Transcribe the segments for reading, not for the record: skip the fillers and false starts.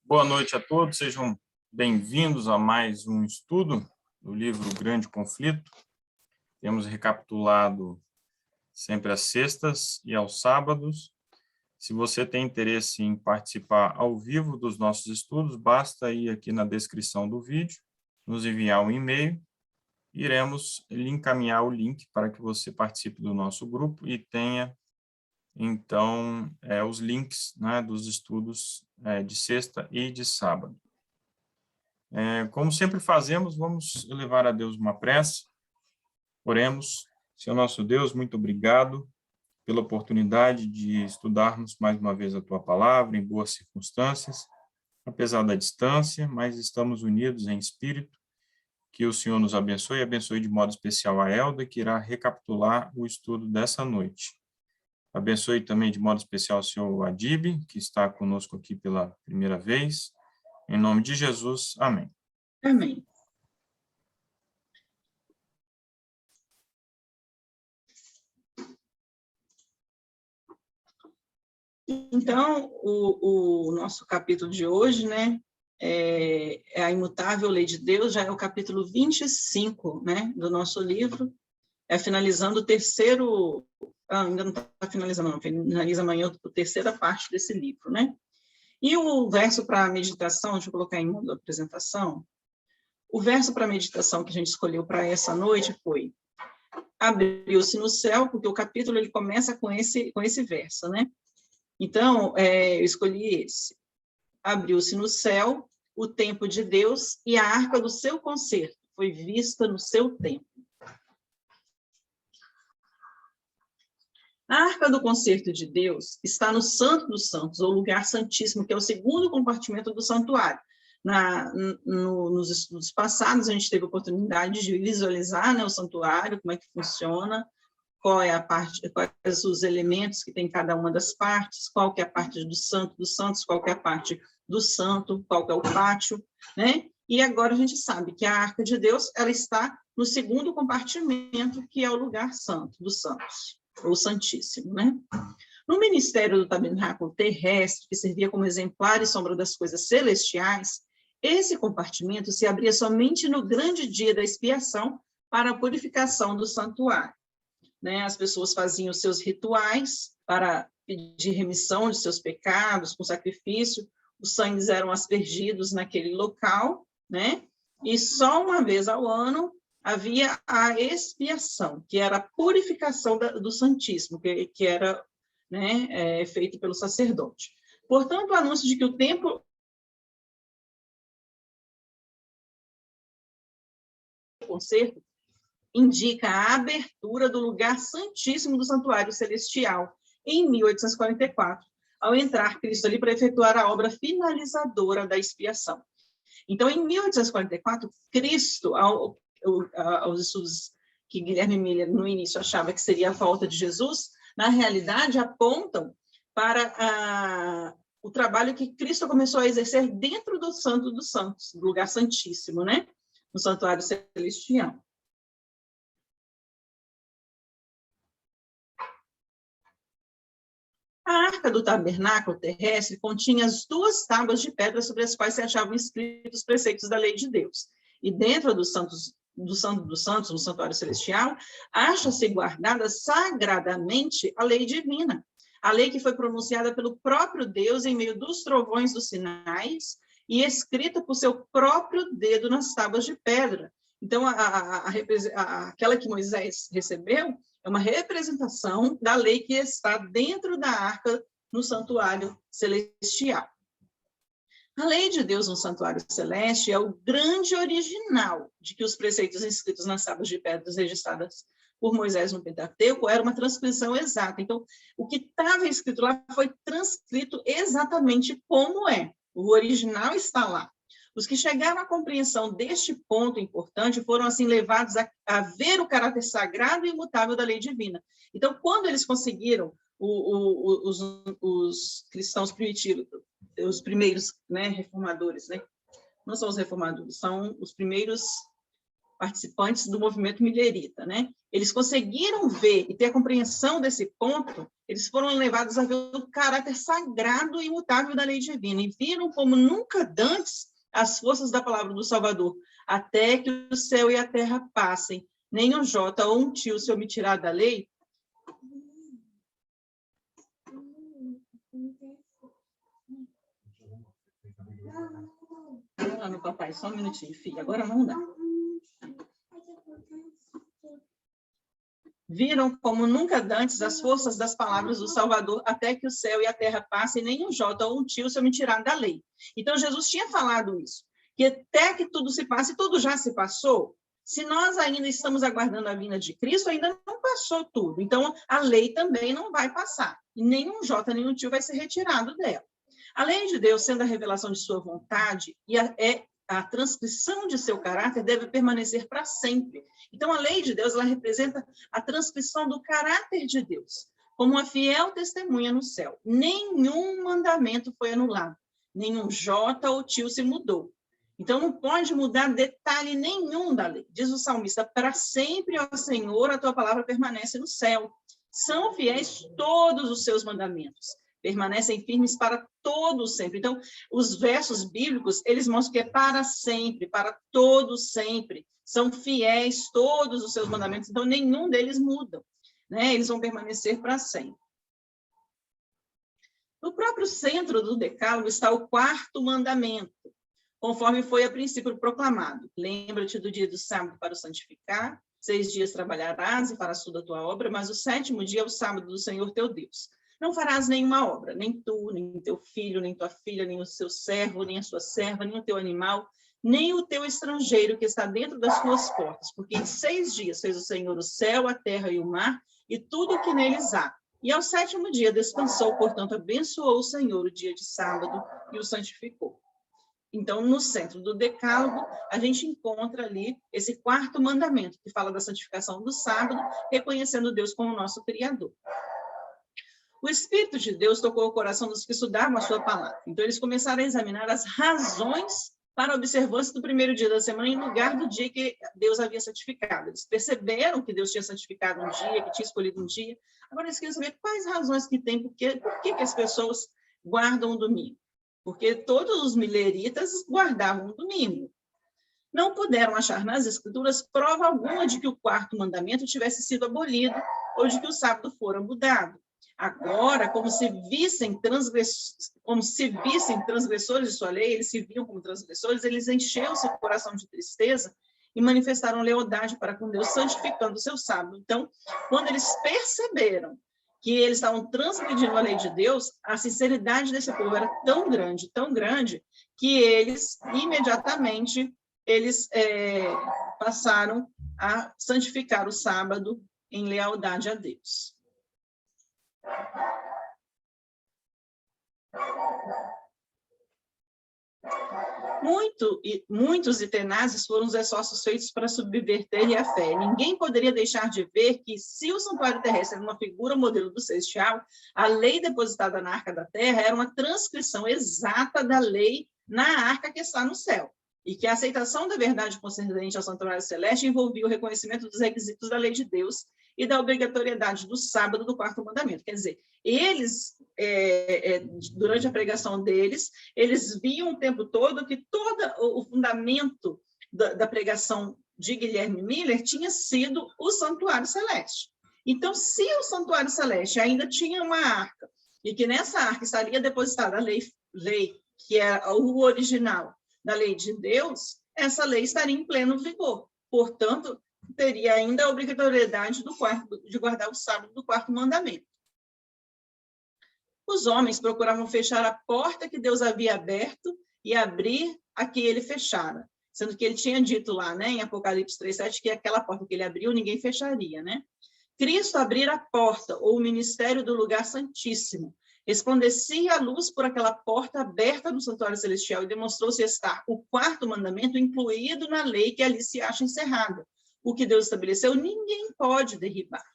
Boa noite a todos, sejam bem-vindos a mais um estudo do livro Grande Conflito. Temos recapitulado sempre às sextas e aos sábados. Se você tem interesse em participar ao vivo dos nossos estudos, basta ir aqui na descrição do vídeo, nos enviar um e-mail, iremos lhe encaminhar o link para que você participe do nosso grupo e tenha, então, os links, né, dos estudos de sexta e de sábado. Como sempre fazemos, vamos elevar a Deus uma prece. Oremos. Senhor nosso Deus, muito obrigado pela oportunidade de estudarmos mais uma vez a Tua Palavra, em boas circunstâncias, apesar da distância, mas estamos unidos em espírito. Que o Senhor nos abençoe e abençoe de modo especial a Elda, que irá recapitular o estudo dessa noite. Abençoe também de modo especial o senhor Adib, que está conosco aqui pela primeira vez. Em nome de Jesus, amém. Amém. Então, o nosso capítulo de hoje, né, é a imutável lei de Deus, já é o capítulo 25, né, do nosso livro, finalizando o terceiro, ainda não está finalizando, não, finaliza amanhã a terceira parte desse livro, né? E o verso para a meditação, deixa eu colocar em modo de apresentação, o verso para a meditação que a gente escolheu para essa noite foi: abriu-se no céu, porque o capítulo ele começa com esse verso, né? Então, eu escolhi esse. Abriu-se no céu o templo de Deus e a arca do seu concerto foi vista no seu templo. A arca do concerto de Deus está no Santo dos Santos, ou lugar santíssimo, que é o segundo compartimento do santuário. Nos estudos passados, a gente teve a oportunidade de visualizar, né, o santuário, como é que funciona, qual é a parte, quais os elementos que tem cada uma das partes, qual que é a parte do Santo dos Santos, qual que é a parte do santo, qual que é o pátio, né? E agora a gente sabe que a arca de Deus, ela está no segundo compartimento, que é o lugar santo dos santos, ou santíssimo, né? No ministério do tabernáculo terrestre, que servia como exemplar e sombra das coisas celestiais, esse compartimento se abria somente no grande dia da expiação para a purificação do santuário, né? As pessoas faziam os seus rituais para pedir remissão de seus pecados com sacrifício, os sangues eram aspergidos naquele local, né? E só uma vez ao ano havia a expiação, que era a purificação do Santíssimo, que era, né, feito pelo sacerdote. Portanto, o anúncio de que o templo concerto indica a abertura do lugar santíssimo do santuário celestial em 1844, ao entrar Cristo ali para efetuar a obra finalizadora da expiação. Então, em 1844, Cristo, aos estudos que Guilherme Miller, no início, achava que seria a volta de Jesus, na realidade, apontam para o trabalho que Cristo começou a exercer dentro do Santo dos Santos, do lugar santíssimo, né? No santuário celestial. A arca do tabernáculo terrestre continha as duas tábuas de pedra sobre as quais se achavam escritos os preceitos da lei de Deus. E dentro do Santo dos Santos, no santuário celestial, acha-se guardada sagradamente a lei divina, a lei que foi pronunciada pelo próprio Deus em meio dos trovões dos sinais e escrita por seu próprio dedo nas tábuas de pedra. Então, aquela que Moisés recebeu é uma representação da lei que está dentro da arca no santuário celestial. A lei de Deus no santuário celeste é o grande original de que os preceitos inscritos nas tábuas de pedras registradas por Moisés no Pentateuco era uma transcrição exata. Então, o que estava escrito lá foi transcrito exatamente como é. O original está lá. Os que chegaram à compreensão deste ponto importante foram, assim, levados a ver o caráter sagrado e imutável da lei divina. Então, quando eles conseguiram, os cristãos primitivos, os primeiros, né, reformadores, né? Não são os reformadores, são os primeiros participantes do movimento millerita, né? eles conseguiram ver e ter a compreensão desse ponto, eles foram levados a ver o caráter sagrado e imutável da lei divina, e viram como nunca dantes as forças da palavra do Salvador, até que o céu e a terra passem, nem um jota ou um tio se omitirá da lei. Lá no papai, só um minutinho, filha, agora não dá. Viram como nunca dantes as forças das palavras do Salvador, até que o céu e a terra passem, nem um jota ou um tio se omitirá da lei. Então, Jesus tinha falado isso, que até que tudo se passe, tudo já se passou. Se nós ainda estamos aguardando a vinda de Cristo, ainda não passou tudo. Então, a lei também não vai passar. E nenhum jota, nenhum tio vai ser retirado dela. A lei de Deus, sendo a revelação de sua vontade, e a transcrição de seu caráter deve permanecer para sempre. Então, a lei de Deus, ela representa a transcrição do caráter de Deus, como uma fiel testemunha no céu. Nenhum mandamento foi anulado, nenhum jota ou tio se mudou. Então, não pode mudar detalhe nenhum da lei. Diz o salmista, para sempre, ó Senhor, a tua palavra permanece no céu. São fiéis todos os seus mandamentos. Permanecem firmes para todos sempre. Então, os versos bíblicos, eles mostram que é para sempre, para todos sempre. São fiéis todos os seus mandamentos, então nenhum deles muda, né? Eles vão permanecer para sempre. No próprio centro do decálogo está o quarto mandamento, conforme foi a princípio proclamado. Lembra-te do dia do sábado para o santificar, 6 dias trabalharás e farás toda a tua obra, mas o 7º dia é o sábado do Senhor teu Deus. Não farás nenhuma obra, nem tu, nem teu filho, nem tua filha, nem o seu servo, nem a sua serva, nem o teu animal, nem o teu estrangeiro que está dentro das tuas portas, porque em 6 dias fez o Senhor o céu, a terra e o mar, e tudo o que neles há. E ao 7º dia descansou, portanto, abençoou o Senhor o dia de sábado e o santificou. Então, no centro do decálogo, a gente encontra ali esse quarto mandamento, que fala da santificação do sábado, reconhecendo Deus como nosso Criador. O Espírito de Deus tocou o coração dos que estudavam a sua palavra. Então, eles começaram a examinar as razões para a observância do primeiro dia da semana em lugar do dia que Deus havia santificado. Eles perceberam que Deus tinha santificado um dia, que tinha escolhido um dia. Agora, eles queriam saber quais razões que tem, por que as pessoas guardam o domingo. Porque todos os mileritas guardavam o domingo. Não puderam achar nas Escrituras prova alguma de que o quarto mandamento tivesse sido abolido ou de que o sábado fora mudado. Agora, como se vissem transgressores de sua lei, eles se viam como transgressores, eles encheram seu coração de tristeza e manifestaram lealdade para com Deus, santificando o seu sábado. Então, quando eles perceberam que eles estavam transgredindo a lei de Deus, a sinceridade desse povo era tão grande, que eles, imediatamente, passaram a santificar o sábado em lealdade a Deus. Muitos e tenazes foram os esforços feitos para subverter a fé. Ninguém poderia deixar de ver que, se o santuário terrestre era uma figura modelo do celestial, a lei depositada na arca da terra era uma transcrição exata da lei na arca que está no céu. E que a aceitação da verdade concernente ao santuário celeste envolvia o reconhecimento dos requisitos da lei de Deus e da obrigatoriedade do sábado do quarto mandamento. Quer dizer, eles, durante a pregação deles, eles viam o tempo todo que todo o fundamento da pregação de Guilherme Miller tinha sido o santuário celeste. Então, se o santuário celeste ainda tinha uma arca, e que nessa arca estaria depositada a lei que é o original da lei de Deus, essa lei estaria em pleno vigor. Portanto, teria ainda a obrigatoriedade de guardar o sábado do quarto mandamento. Os homens procuravam fechar a porta que Deus havia aberto e abrir a que ele fechara, sendo que ele tinha dito lá, né, em Apocalipse 3:7, que aquela porta que ele abriu, ninguém fecharia, né? Cristo abrir a porta, ou o ministério do lugar santíssimo, resplandecia a luz por aquela porta aberta no santuário celestial e demonstrou-se estar o quarto mandamento incluído na lei que ali se acha encerrada. O que Deus estabeleceu, ninguém pode derribar.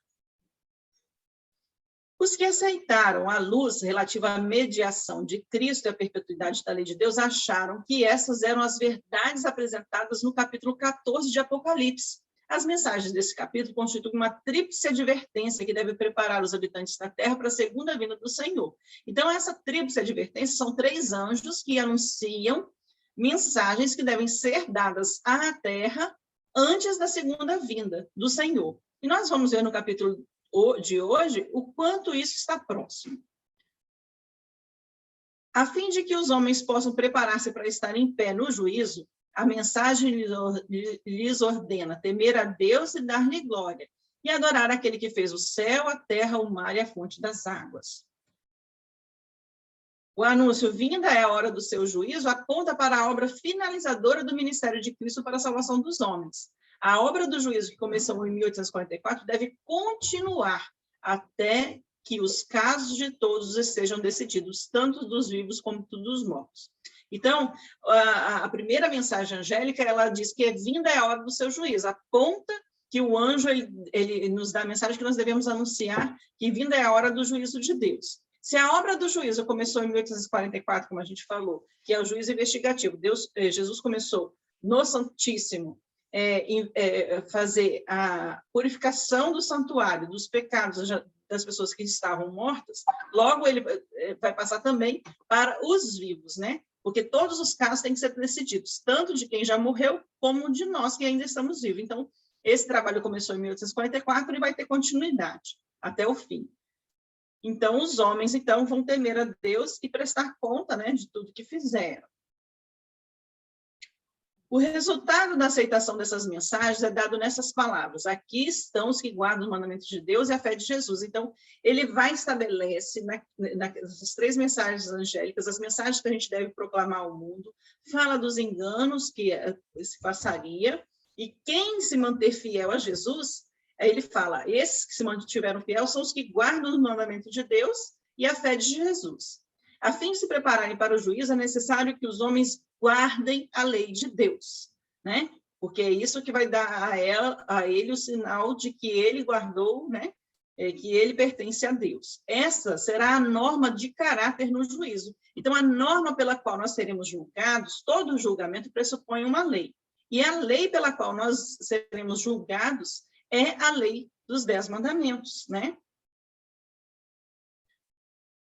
Os que aceitaram a luz relativa à mediação de Cristo e à perpetuidade da lei de Deus acharam que essas eram as verdades apresentadas no capítulo 14 de Apocalipse. As mensagens desse capítulo constituem uma tríplice advertência que deve preparar os habitantes da terra para a segunda vinda do Senhor. Então, essa tríplice advertência são 3 anjos que anunciam mensagens que devem ser dadas à terra antes da segunda vinda do Senhor. E nós vamos ver no capítulo de hoje o quanto isso está próximo. A fim de que os homens possam preparar-se para estar em pé no juízo, a mensagem lhes ordena temer a Deus e dar-lhe glória, e adorar aquele que fez o céu, a terra, o mar e a fonte das águas. O anúncio, vinda é a hora do seu juízo, aponta para a obra finalizadora do ministério de Cristo para a salvação dos homens. A obra do juízo, que começou em 1844, deve continuar até que os casos de todos estejam decididos, tanto dos vivos como dos mortos. Então, a primeira mensagem angélica, ela diz que vinda é a hora do seu juízo, aponta que o anjo ele nos dá a mensagem que nós devemos anunciar que vinda é a hora do juízo de Deus. Se a obra do juízo começou em 1844, como a gente falou, que é o juízo investigativo, Jesus começou no Santíssimo, fazer a purificação do santuário, dos pecados das pessoas que estavam mortas, logo ele vai passar também para os vivos, né? Porque todos os casos têm que ser decididos, tanto de quem já morreu, como de nós que ainda estamos vivos. Então, esse trabalho começou em 1844 e vai ter continuidade até o fim. Então, os homens, então, vão temer a Deus e prestar conta, né, de tudo que fizeram. O resultado da aceitação dessas mensagens é dado nessas palavras: aqui estão os que guardam os mandamentos de Deus e a fé de Jesus. Então, ele vai estabelecer nessas 3 mensagens angélicas, as mensagens que a gente deve proclamar ao mundo, fala dos enganos que se passaria, e quem se manter fiel a Jesus, aí ele fala, esses que se mantiveram fiel são os que guardam os mandamentos de Deus e a fé de Jesus. A fim de se prepararem para o juízo, é necessário que os homens guardem a lei de Deus, né? Porque é isso que vai dar a ele o sinal de que ele guardou, né? Que ele pertence a Deus. Essa será a norma de caráter no juízo. Então, a norma pela qual nós seremos julgados, todo julgamento pressupõe uma lei. E a lei pela qual nós seremos julgados é a lei dos 10 mandamentos, né?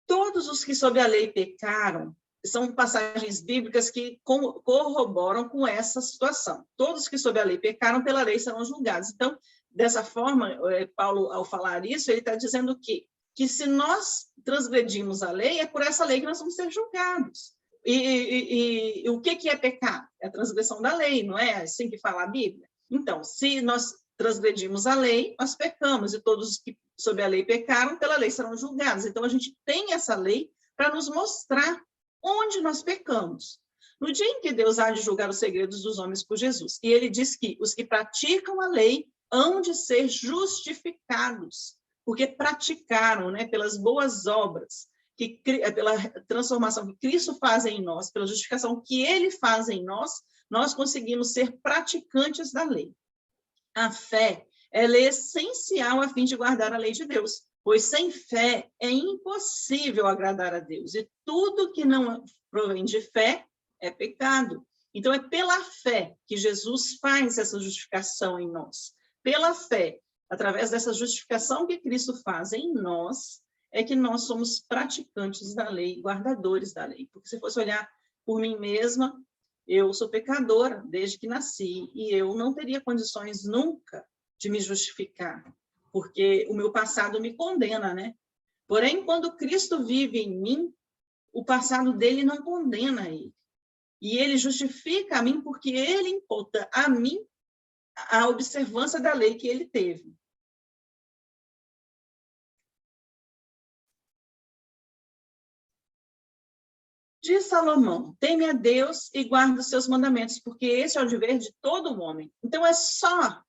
Todos os que sob a lei pecaram, são passagens bíblicas que corroboram com essa situação. Todos que sob a lei pecaram, pela lei serão julgados. Então, dessa forma, Paulo, ao falar isso, ele está dizendo que se nós transgredimos a lei, é por essa lei que nós vamos ser julgados. E o que é pecado? É a transgressão da lei, não é assim que fala a Bíblia? Então, se nós transgredimos a lei, nós pecamos, e todos os que sob a lei pecaram, pela lei serão julgados. Então, a gente tem essa lei para nos mostrar onde nós pecamos. No dia em que Deus há de julgar os segredos dos homens por Jesus, e ele diz que os que praticam a lei hão de ser justificados, porque praticaram, né, pelas boas obras, pela transformação que Cristo faz em nós, pela justificação que ele faz em nós, nós conseguimos ser praticantes da lei. A fé, ela é essencial a fim de guardar a lei de Deus, pois sem fé é impossível agradar a Deus, e tudo que não provém de fé é pecado. Então, é pela fé que Jesus faz essa justificação em nós. Pela fé, através dessa justificação que Cristo faz em nós, é que nós somos praticantes da lei, guardadores da lei. Porque se fosse olhar por mim mesma, eu sou pecadora desde que nasci, e eu não teria condições nunca de me justificar, porque o meu passado me condena, né? Porém, quando Cristo vive em mim, o passado dele não condena ele. E ele justifica a mim porque ele imputa a mim a observância da lei que ele teve. Diz Salomão, teme a Deus e guarda os seus mandamentos, porque esse é o dever de todo homem. Então, é só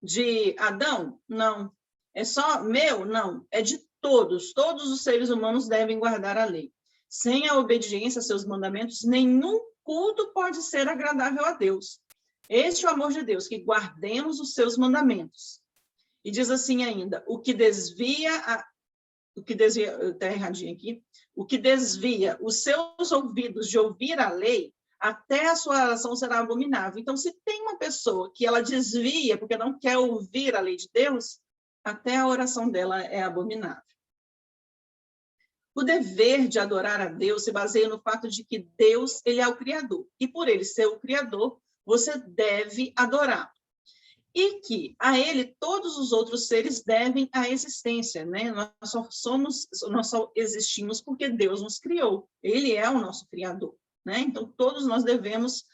de Adão? Não. É só meu? Não. É de todos. Todos os seres humanos devem guardar a lei. Sem a obediência a seus mandamentos, nenhum culto pode ser agradável a Deus. Este é o amor de Deus, que guardemos os seus mandamentos. E diz assim ainda, o que desvia, está erradinho aqui, o que desvia os seus ouvidos de ouvir a lei, até a sua oração será abominável. Então, se tem uma pessoa que ela desvia porque não quer ouvir a lei de Deus, até a oração dela é abominável. O dever de adorar a Deus se baseia no fato de que Deus, ele é o Criador. E por ele ser o Criador, você deve adorá-lo. E que a ele todos os outros seres devem a existência, né? Nós só existimos porque Deus nos criou. Ele é o nosso Criador, né? Então, todos nós devemos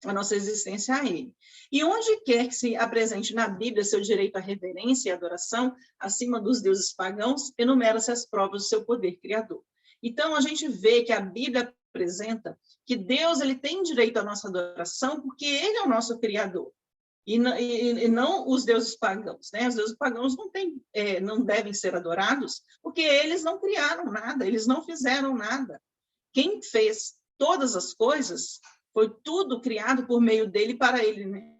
a nossa existência a ele. E onde quer que se apresente na Bíblia seu direito à reverência e adoração, acima dos deuses pagãos, enumera-se as provas do seu poder criador. Então, a gente vê que a Bíblia apresenta que Deus ele tem direito à nossa adoração porque ele é o nosso criador. E não os deuses pagãos, né? Os deuses pagãos não devem ser adorados porque eles não criaram nada, eles não fizeram nada. Quem fez todas as coisas foi tudo criado por meio dele e para ele, né?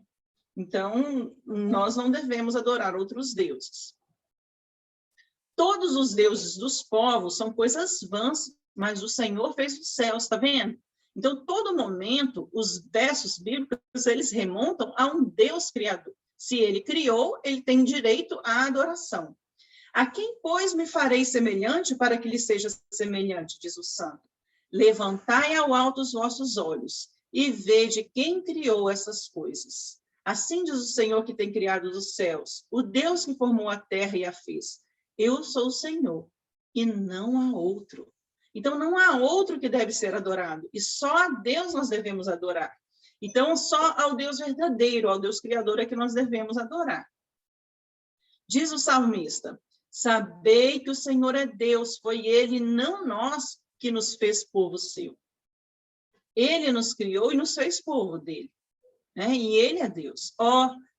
Então, nós não devemos adorar outros deuses. Todos os deuses dos povos são coisas vãs, mas o Senhor fez os céus, está vendo? Então, todo momento, os versos bíblicos, eles remontam a um Deus criador. Se ele criou, ele tem direito à adoração. A quem, pois, me farei semelhante para que lhe seja semelhante, diz o santo. Levantai ao alto os vossos olhos e vede quem criou essas coisas. Assim diz o Senhor que tem criado os céus, o Deus que formou a terra e a fez. Eu sou o Senhor, e não há outro. Então, não há outro que deve ser adorado, e só a Deus nós devemos adorar. Então, só ao Deus verdadeiro, ao Deus Criador é que nós devemos adorar. Diz o salmista, sabei que o Senhor é Deus, foi Ele, não nós, que nos fez povo seu. Ele nos criou e nos fez povo dele, né? E ele é Deus.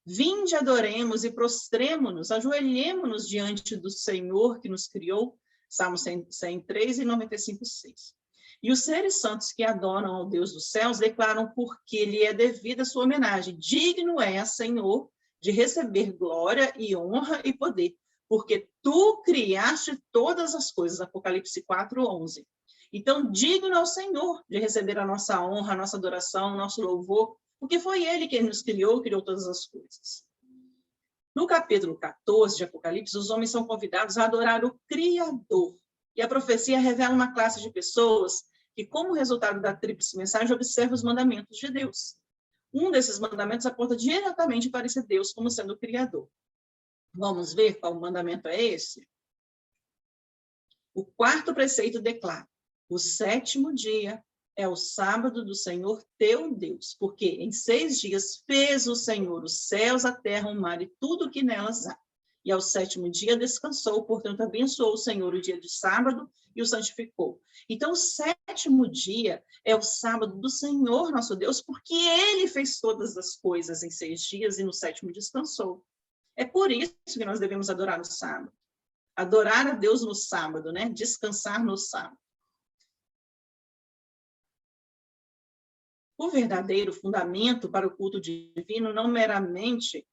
Vinde, adoremos e prostremo-nos, ajoelhemo-nos diante do Senhor que nos criou, Salmo 103 e 95:6. E os seres santos que adoram ao Deus dos céus declaram porque lhe é devida a sua homenagem. Digno é, Senhor, de receber glória e honra e poder, porque tu criaste todas as coisas, Apocalipse 4:11. Então, digno ao Senhor de receber a nossa honra, a nossa adoração, o nosso louvor, porque foi Ele quem nos criou todas as coisas. No capítulo 14 de Apocalipse, os homens são convidados a adorar o Criador. E a profecia revela uma classe de pessoas que, como resultado da tríplice mensagem, observa os mandamentos de Deus. Um desses mandamentos aponta diretamente para esse Deus como sendo o Criador. Vamos ver qual mandamento é esse? O quarto preceito declara: o sétimo dia é o sábado do Senhor teu Deus, porque em 6 dias fez o Senhor os céus, a terra, o mar e tudo o que nelas há. E ao sétimo dia descansou, portanto abençoou o Senhor o dia de sábado e o santificou. Então o sétimo dia é o sábado do Senhor nosso Deus, porque Ele fez todas as coisas em 6 dias e no sétimo descansou. É por isso que nós devemos adorar no sábado. Adorar a Deus no sábado, né? Descansar no sábado. O verdadeiro fundamento para o culto divino não meramente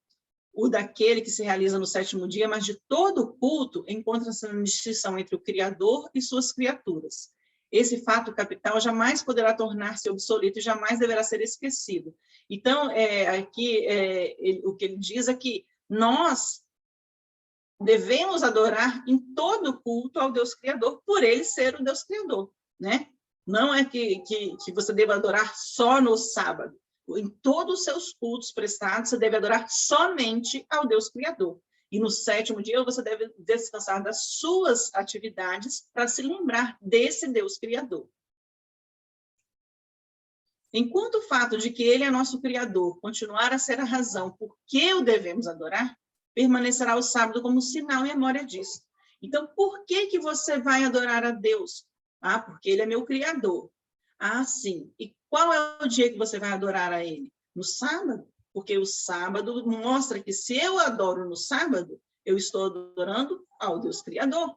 o daquele que se realiza no sétimo dia, mas de todo o culto encontra-se na distinção entre o Criador e suas criaturas. Esse fato capital jamais poderá tornar-se obsoleto e jamais deverá ser esquecido. Então, o que ele diz é que nós devemos adorar em todo o culto ao Deus Criador, por ele ser o Deus Criador, né? Não é que você deva adorar só no sábado. Em todos os seus cultos prestados, você deve adorar somente ao Deus Criador. E no sétimo dia, você deve descansar das suas atividades para se lembrar desse Deus Criador. Enquanto o fato de que Ele é nosso Criador continuar a ser a razão por que o devemos adorar, permanecerá o sábado como sinal e memória disso. Então, por que você vai adorar a Deus? Porque Ele é meu Criador. Sim. E qual é o dia que você vai adorar a Ele? No sábado. Porque o sábado mostra que se eu adoro no sábado, eu estou adorando ao Deus Criador.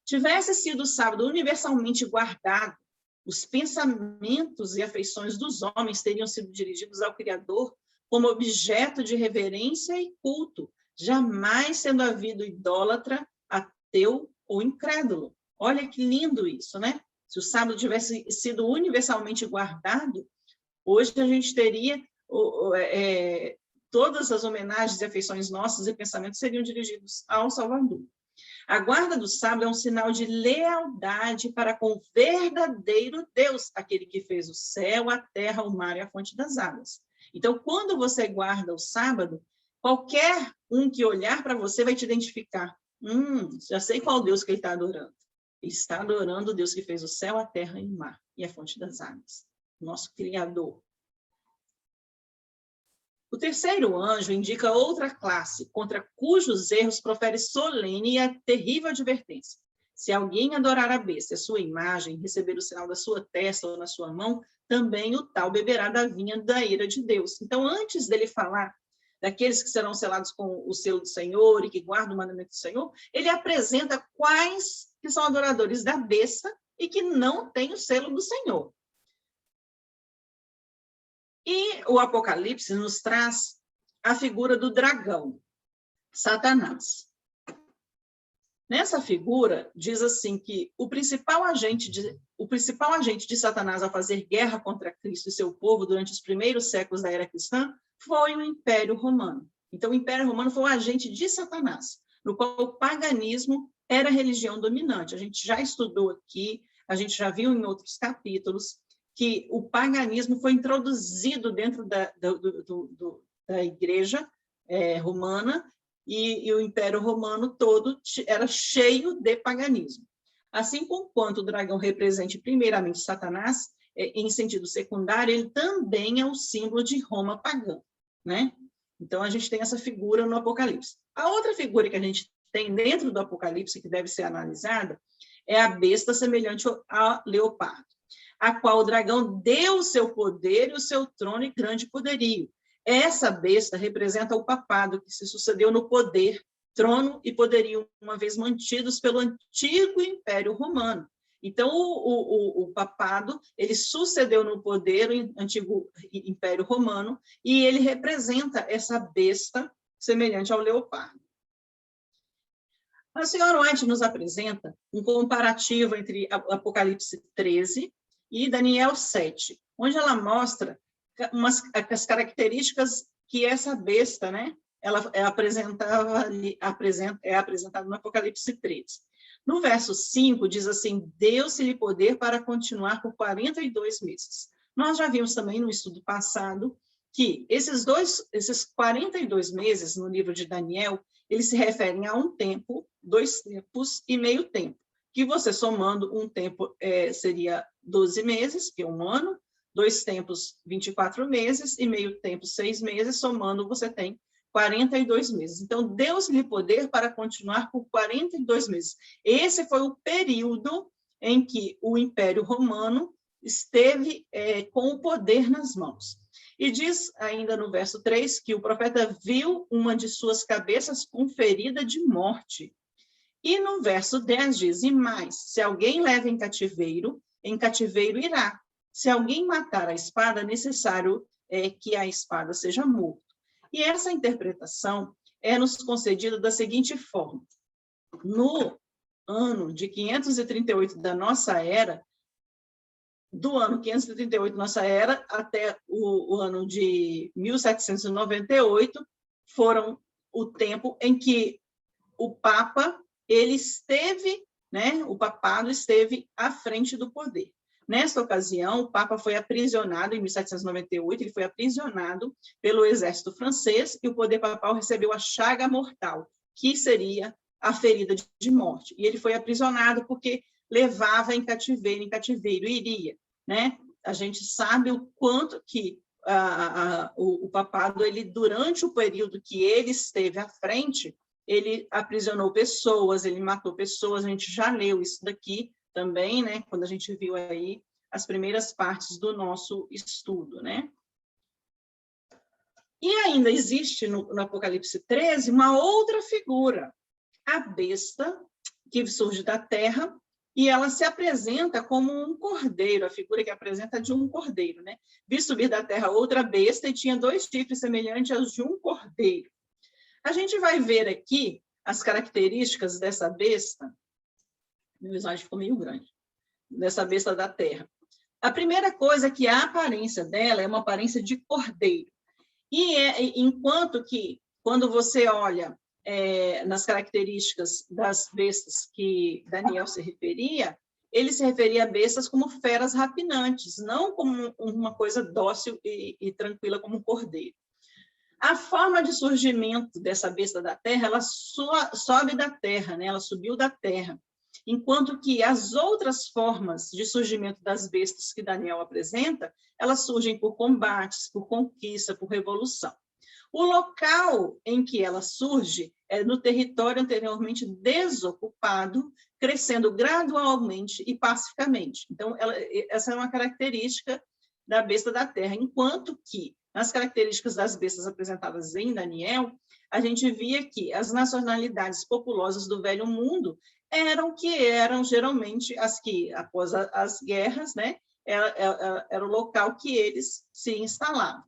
Tivesse sido o sábado universalmente guardado, os pensamentos e afeições dos homens teriam sido dirigidos ao Criador como objeto de reverência e culto, jamais sendo havido idólatra, ateu ou incrédulo. Olha que lindo isso, né? Se o sábado tivesse sido universalmente guardado, hoje a gente teria todas as homenagens e afeições nossas e pensamentos seriam dirigidos ao Salvador. A guarda do sábado é um sinal de lealdade para com o verdadeiro Deus, aquele que fez o céu, a terra, o mar e a fonte das águas. Então, quando você guarda o sábado, qualquer um que olhar para você vai te identificar. Já sei qual Deus que ele está adorando. Ele está adorando o Deus que fez o céu, a terra e o mar e a fonte das águas. Nosso Criador. O terceiro anjo indica outra classe, contra cujos erros profere solene e a terrível advertência. Se alguém adorar a besta, a sua imagem, receber o sinal da sua testa ou na sua mão, também o tal beberá da vinha da ira de Deus. Então, antes dele falar daqueles que serão selados com o selo do Senhor e que guardam o mandamento do Senhor, ele apresenta quais que são adoradores da besta e que não têm o selo do Senhor. E o Apocalipse nos traz a figura do dragão, Satanás. Nessa figura, diz assim que o principal agente de Satanás ao fazer guerra contra Cristo e seu povo durante os primeiros séculos da era cristã foi o Império Romano. Então, o Império Romano foi um agente de Satanás, no qual o paganismo era a religião dominante. A gente já estudou aqui, a gente já viu em outros capítulos, que o paganismo foi introduzido dentro da igreja romana e o Império Romano todo era cheio de paganismo. Assim como quanto o dragão represente primeiramente Satanás, em sentido secundário, ele também é um símbolo de Roma pagã, né? Então, a gente tem essa figura no Apocalipse. A outra figura que a gente tem dentro do Apocalipse, que deve ser analisada, é a besta semelhante ao leopardo, a qual o dragão deu o seu poder e o seu trono e grande poderio. Essa besta representa o papado que se sucedeu no poder, trono e poderio, uma vez mantidos pelo antigo Império Romano. Então, o papado, ele sucedeu no poder o antigo Império Romano e ele representa essa besta semelhante ao leopardo. A senhora White nos apresenta um comparativo entre Apocalipse 13 e Daniel 7, onde ela mostra as características que essa besta, né, ela é apresentada no Apocalipse 13. No verso 5, diz assim, deu-se-lhe poder para continuar por 42 meses. Nós já vimos também no estudo passado que esses 42 meses no livro de Daniel, eles se referem a um tempo, 2 tempos e meio tempo, que você somando um tempo seria 12 meses, que é um ano, 2 tempos, 24 meses, e meio tempo, 6 meses, somando você tem 42 meses. Então, deu-lhe poder para continuar por 42 meses. Esse foi o período em que o Império Romano esteve com o poder nas mãos. E diz ainda no verso 3 que o profeta viu uma de suas cabeças com ferida de morte. E no verso 10 diz, e mais, se alguém leva em cativeiro irá. Se alguém matar a espada, é necessário que a espada seja morta. E essa interpretação é nos concedida da seguinte forma. No ano de 538 da nossa era, do ano 538 da nossa era até o ano de 1798, foram o tempo em que o Papa, ele esteve, né, o papado esteve à frente do poder. Nesta ocasião, o Papa foi aprisionado, em 1798, ele foi aprisionado pelo exército francês e o poder papal recebeu a chaga mortal, que seria a ferida de morte. E ele foi aprisionado porque levava em cativeiro iria, né? A gente sabe o quanto que o papado, ele, durante o período que ele esteve à frente, ele aprisionou pessoas, ele matou pessoas, a gente já leu isso daqui, também, né, quando a gente viu aí as primeiras partes do nosso estudo, né? E ainda existe no Apocalipse 13 uma outra figura, a besta, que surge da terra, e ela se apresenta como um cordeiro, a figura que apresenta de um cordeiro, né? Vi subir da terra outra besta e tinha 2 chifres semelhantes aos de um cordeiro. A gente vai ver aqui as características dessa besta. Meu slide ficou meio grande. dessa besta da terra. A primeira coisa é que a aparência dela é uma aparência de cordeiro. Enquanto que, quando você olha nas características das bestas que Daniel se referia, ele se referia a bestas como feras rapinantes, não como uma coisa dócil e tranquila como um cordeiro. A forma de surgimento dessa besta da terra, ela sobe da terra, né? Ela subiu da terra, enquanto que as outras formas de surgimento das bestas que Daniel apresenta, elas surgem por combates, por conquista, por revolução. O local em que ela surge é no território anteriormente desocupado, crescendo gradualmente e pacificamente. Então, essa é uma característica da besta da terra, enquanto que, nas características das bestas apresentadas em Daniel, a gente via que as nacionalidades populosas do Velho Mundo eram geralmente as que, após as guerras, né, era o local que eles se instalavam.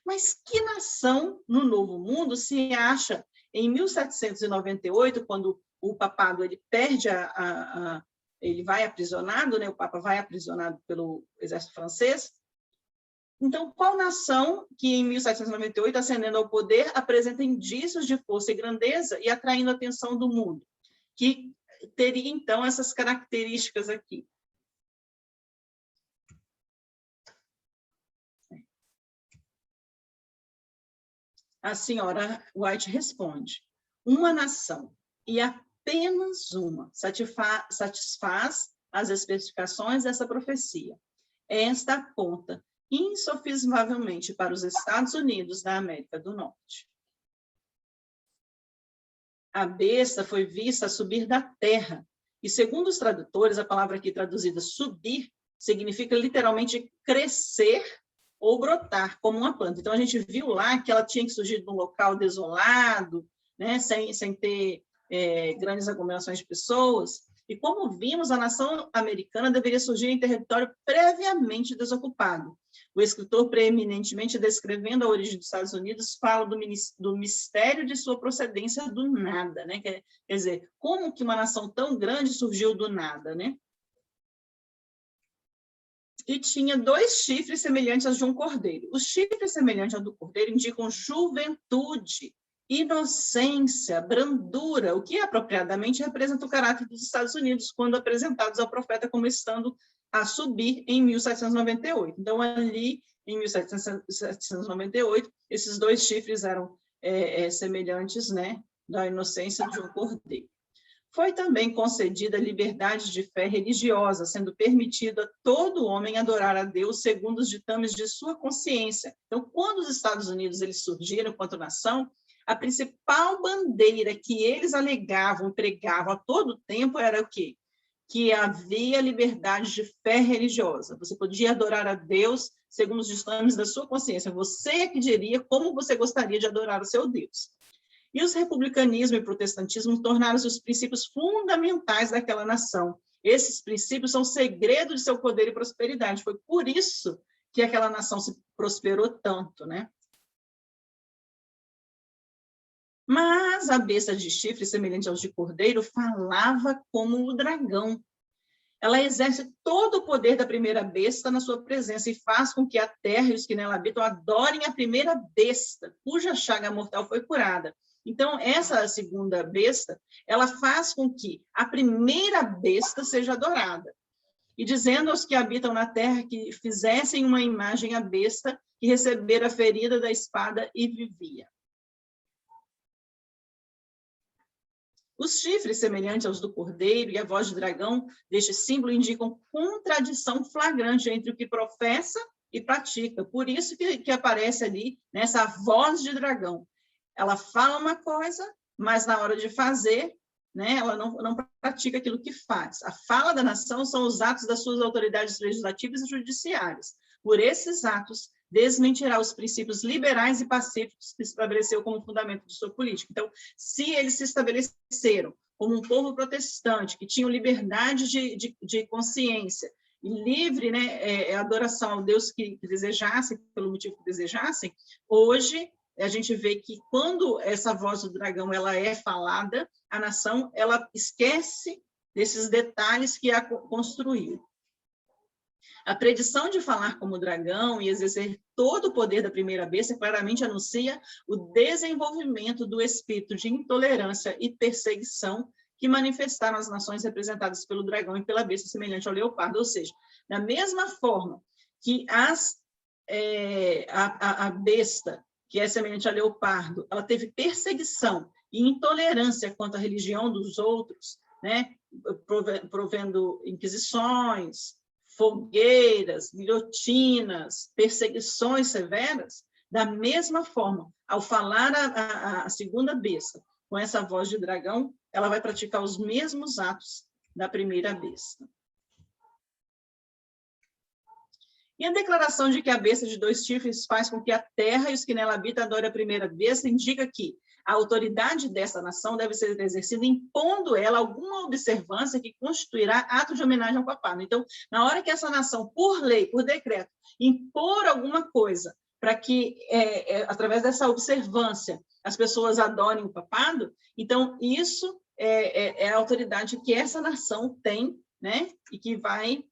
Mas que nação no Novo Mundo se acha em 1798, quando o papado ele perde ele vai aprisionado, né? O Papa vai aprisionado pelo exército francês. Então, qual nação que em 1798, ascendendo ao poder, apresenta indícios de força e grandeza e atraindo a atenção do mundo, que teria então essas características aqui? A senhora White responde: uma nação, e apenas uma, satisfaz as especificações dessa profecia. Esta aponta insofismavelmente para os Estados Unidos da América do Norte. A besta foi vista subir da terra, e segundo os tradutores, a palavra aqui traduzida subir significa literalmente crescer ou brotar como uma planta. Então, a gente viu lá que ela tinha que surgir de um local desolado, né, sem ter grandes aglomerações de pessoas. E como vimos, a nação americana deveria surgir em território previamente desocupado. O escritor, preeminentemente descrevendo a origem dos Estados Unidos, fala do mistério de sua procedência do nada, né? Quer dizer, como que uma nação tão grande surgiu do nada, né? E tinha 2 chifres semelhantes aos de um cordeiro. Os chifres semelhantes ao do cordeiro indicam juventude, inocência, brandura, o que apropriadamente representa o caráter dos Estados Unidos, quando apresentados ao profeta como estando a subir em 1798. Então, ali, em 1798, esses 2 chifres eram semelhantes, né, da inocência de um cordeiro. Foi também concedida liberdade de fé religiosa, sendo permitido a todo homem adorar a Deus segundo os ditames de sua consciência. Então, quando os Estados Unidos eles surgiram enquanto nação, a principal bandeira que eles alegavam, pregavam a todo tempo era o quê? Que havia liberdade de fé religiosa. Você podia adorar a Deus segundo os ditames da sua consciência. Você é que diria como você gostaria de adorar o seu Deus. E os republicanismo e protestantismo tornaram-se os princípios fundamentais daquela nação. Esses princípios são o segredo de seu poder e prosperidade. Foi por isso que aquela nação se prosperou tanto, né? Mas a besta de chifre, semelhante aos de cordeiro, falava como o dragão. Ela exerce todo o poder da primeira besta na sua presença e faz com que a terra e os que nela habitam adorem a primeira besta, cuja chaga mortal foi curada. Então, essa segunda besta, ela faz com que a primeira besta seja adorada. E dizendo aos que habitam na terra que fizessem uma imagem à besta que recebera a ferida da espada e vivia. Os chifres semelhantes aos do cordeiro e a voz de dragão deste símbolo indicam contradição flagrante entre o que professa e pratica. Por isso que aparece ali nessa voz de dragão. Ela fala uma coisa, mas na hora de fazer, né, ela não pratica aquilo que faz. A fala da nação são os atos das suas autoridades legislativas e judiciárias. Por esses atos, desmentirá os princípios liberais e pacíficos que estabeleceu como fundamento de sua política. Então, se eles se estabeleceram como um povo protestante, que tinham liberdade de consciência e livre, né, adoração ao Deus que desejassem, pelo motivo que desejassem, hoje a gente vê que quando essa voz do dragão ela é falada, a nação ela esquece desses detalhes que a construiu. A predição de falar como dragão e exercer todo o poder da primeira besta claramente anuncia o desenvolvimento do espírito de intolerância e perseguição que manifestaram as nações representadas pelo dragão e pela besta semelhante ao leopardo. Ou seja, da mesma forma que a besta, que é semelhante ao leopardo, ela teve perseguição e intolerância quanto à religião dos outros, né? Provendo inquisições, fogueiras, guilhotinas, perseguições severas. Da mesma forma, ao falar a segunda besta com essa voz de dragão, ela vai praticar os mesmos atos da primeira besta. E a declaração de que a besta de 2 chifres faz com que a terra e os que nela habitam adorem a primeira besta indica que a autoridade dessa nação deve ser exercida impondo ela alguma observância que constituirá ato de homenagem ao papado. Então, na hora que essa nação, por lei, por decreto, impor alguma coisa para que, através dessa observância, as pessoas adorem o papado, então isso é a autoridade que essa nação tem, né? E que vai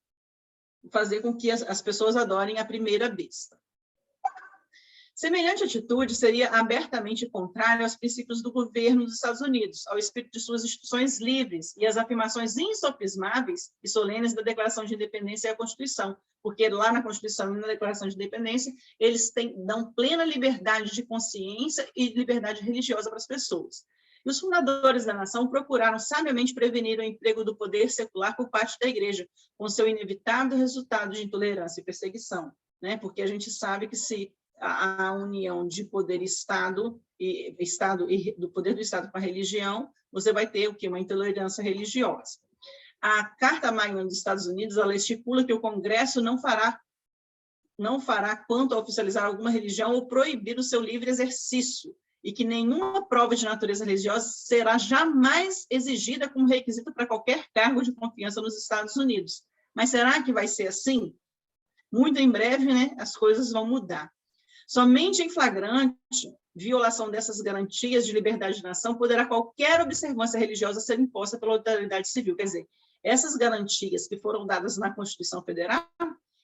fazer com que as pessoas adorem a primeira besta. Semelhante atitude seria abertamente contrária aos princípios do governo dos Estados Unidos, ao espírito de suas instituições livres e às afirmações insofismáveis e solenes da Declaração de Independência e a Constituição, porque lá na Constituição e na Declaração de Independência, eles dão plena liberdade de consciência e liberdade religiosa para as pessoas. E os fundadores da nação procuraram sabiamente prevenir o emprego do poder secular por parte da Igreja, com seu inevitável resultado de intolerância e perseguição, né? Porque a gente sabe que se a união de poder Estado e do poder do Estado com a religião, você vai ter o quê? Uma intolerância religiosa. A Carta Magna dos Estados Unidos, ela estipula que o Congresso não fará quanto a oficializar alguma religião ou proibir o seu livre exercício, e que nenhuma prova de natureza religiosa será jamais exigida como requisito para qualquer cargo de confiança nos Estados Unidos. Mas será que vai ser assim? Muito em breve, né, as coisas vão mudar. Somente em flagrante violação dessas garantias de liberdade de nação poderá qualquer observância religiosa ser imposta pela autoridade civil. Quer dizer, essas garantias que foram dadas na Constituição Federal,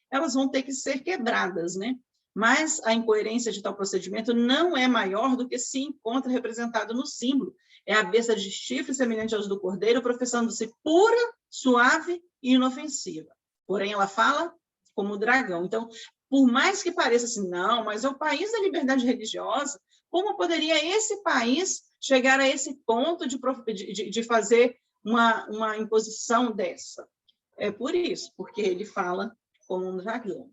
elas vão ter que ser quebradas, né? Mas a incoerência de tal procedimento não é maior do que se encontra representado no símbolo. É a besta de chifre semelhante aos do cordeiro, professando-se pura, suave e inofensiva. Porém, ela fala como dragão. Então, por mais que pareça assim, não, mas é o país da liberdade religiosa, como poderia esse país chegar a esse ponto de fazer uma imposição dessa? É por isso, porque ele fala como um dragão.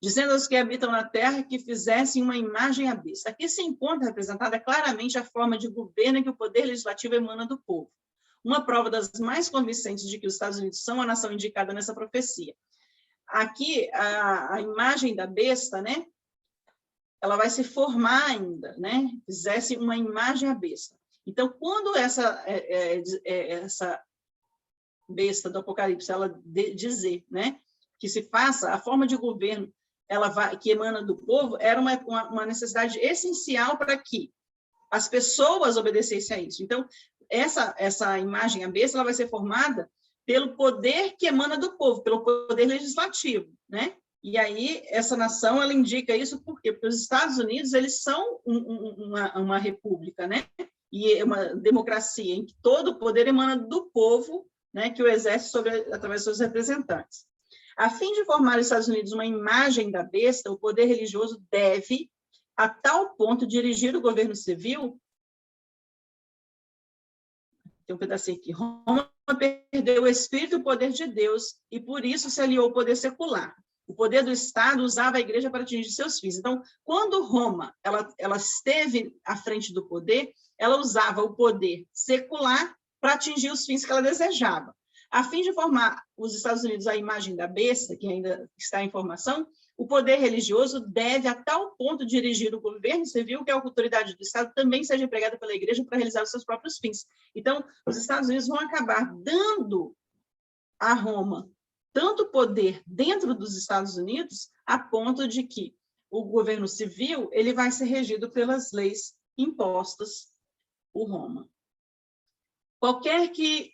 Dizendo aos que habitam na terra que fizessem uma imagem à besta. Aqui se encontra representada claramente a forma de governo em que o poder legislativo emana do povo. Uma prova das mais convincentes de que os Estados Unidos são a nação indicada nessa profecia. Aqui, a imagem da besta, né? Ela vai se formar ainda, né? Fizesse uma imagem à besta. Então, quando essa besta do Apocalipse, ela dizer, né? Que se faça a forma de governo que emana do povo, era uma necessidade essencial para que as pessoas obedecessem a isso. Então, essa imagem à besta, ela vai ser formada pelo poder que emana do povo, pelo poder legislativo, né? E aí, essa nação, ela indica isso por quê? Porque os Estados Unidos, eles são uma república, né? E uma democracia em que todo o poder emana do povo, né? Que o exerce através dos seus representantes. A fim de formar os Estados Unidos uma imagem da besta, o poder religioso deve, a tal ponto, dirigir o governo civil. Tem um pedacinho aqui. Roma perdeu o espírito e o poder de Deus, e por isso se aliou ao poder secular. O poder do Estado usava a igreja para atingir seus fins. Então, quando Roma ela esteve à frente do poder, ela usava o poder secular para atingir os fins que ela desejava. A fim de formar os Estados Unidos a imagem da besta, que ainda está em formação, o poder religioso deve, a tal ponto, dirigir o governo civil que a autoridade do Estado também seja empregada pela igreja para realizar os seus próprios fins. Então, os Estados Unidos vão acabar dando a Roma tanto poder dentro dos Estados Unidos, a ponto de que o governo civil ele vai ser regido pelas leis impostas por Roma. Qualquer que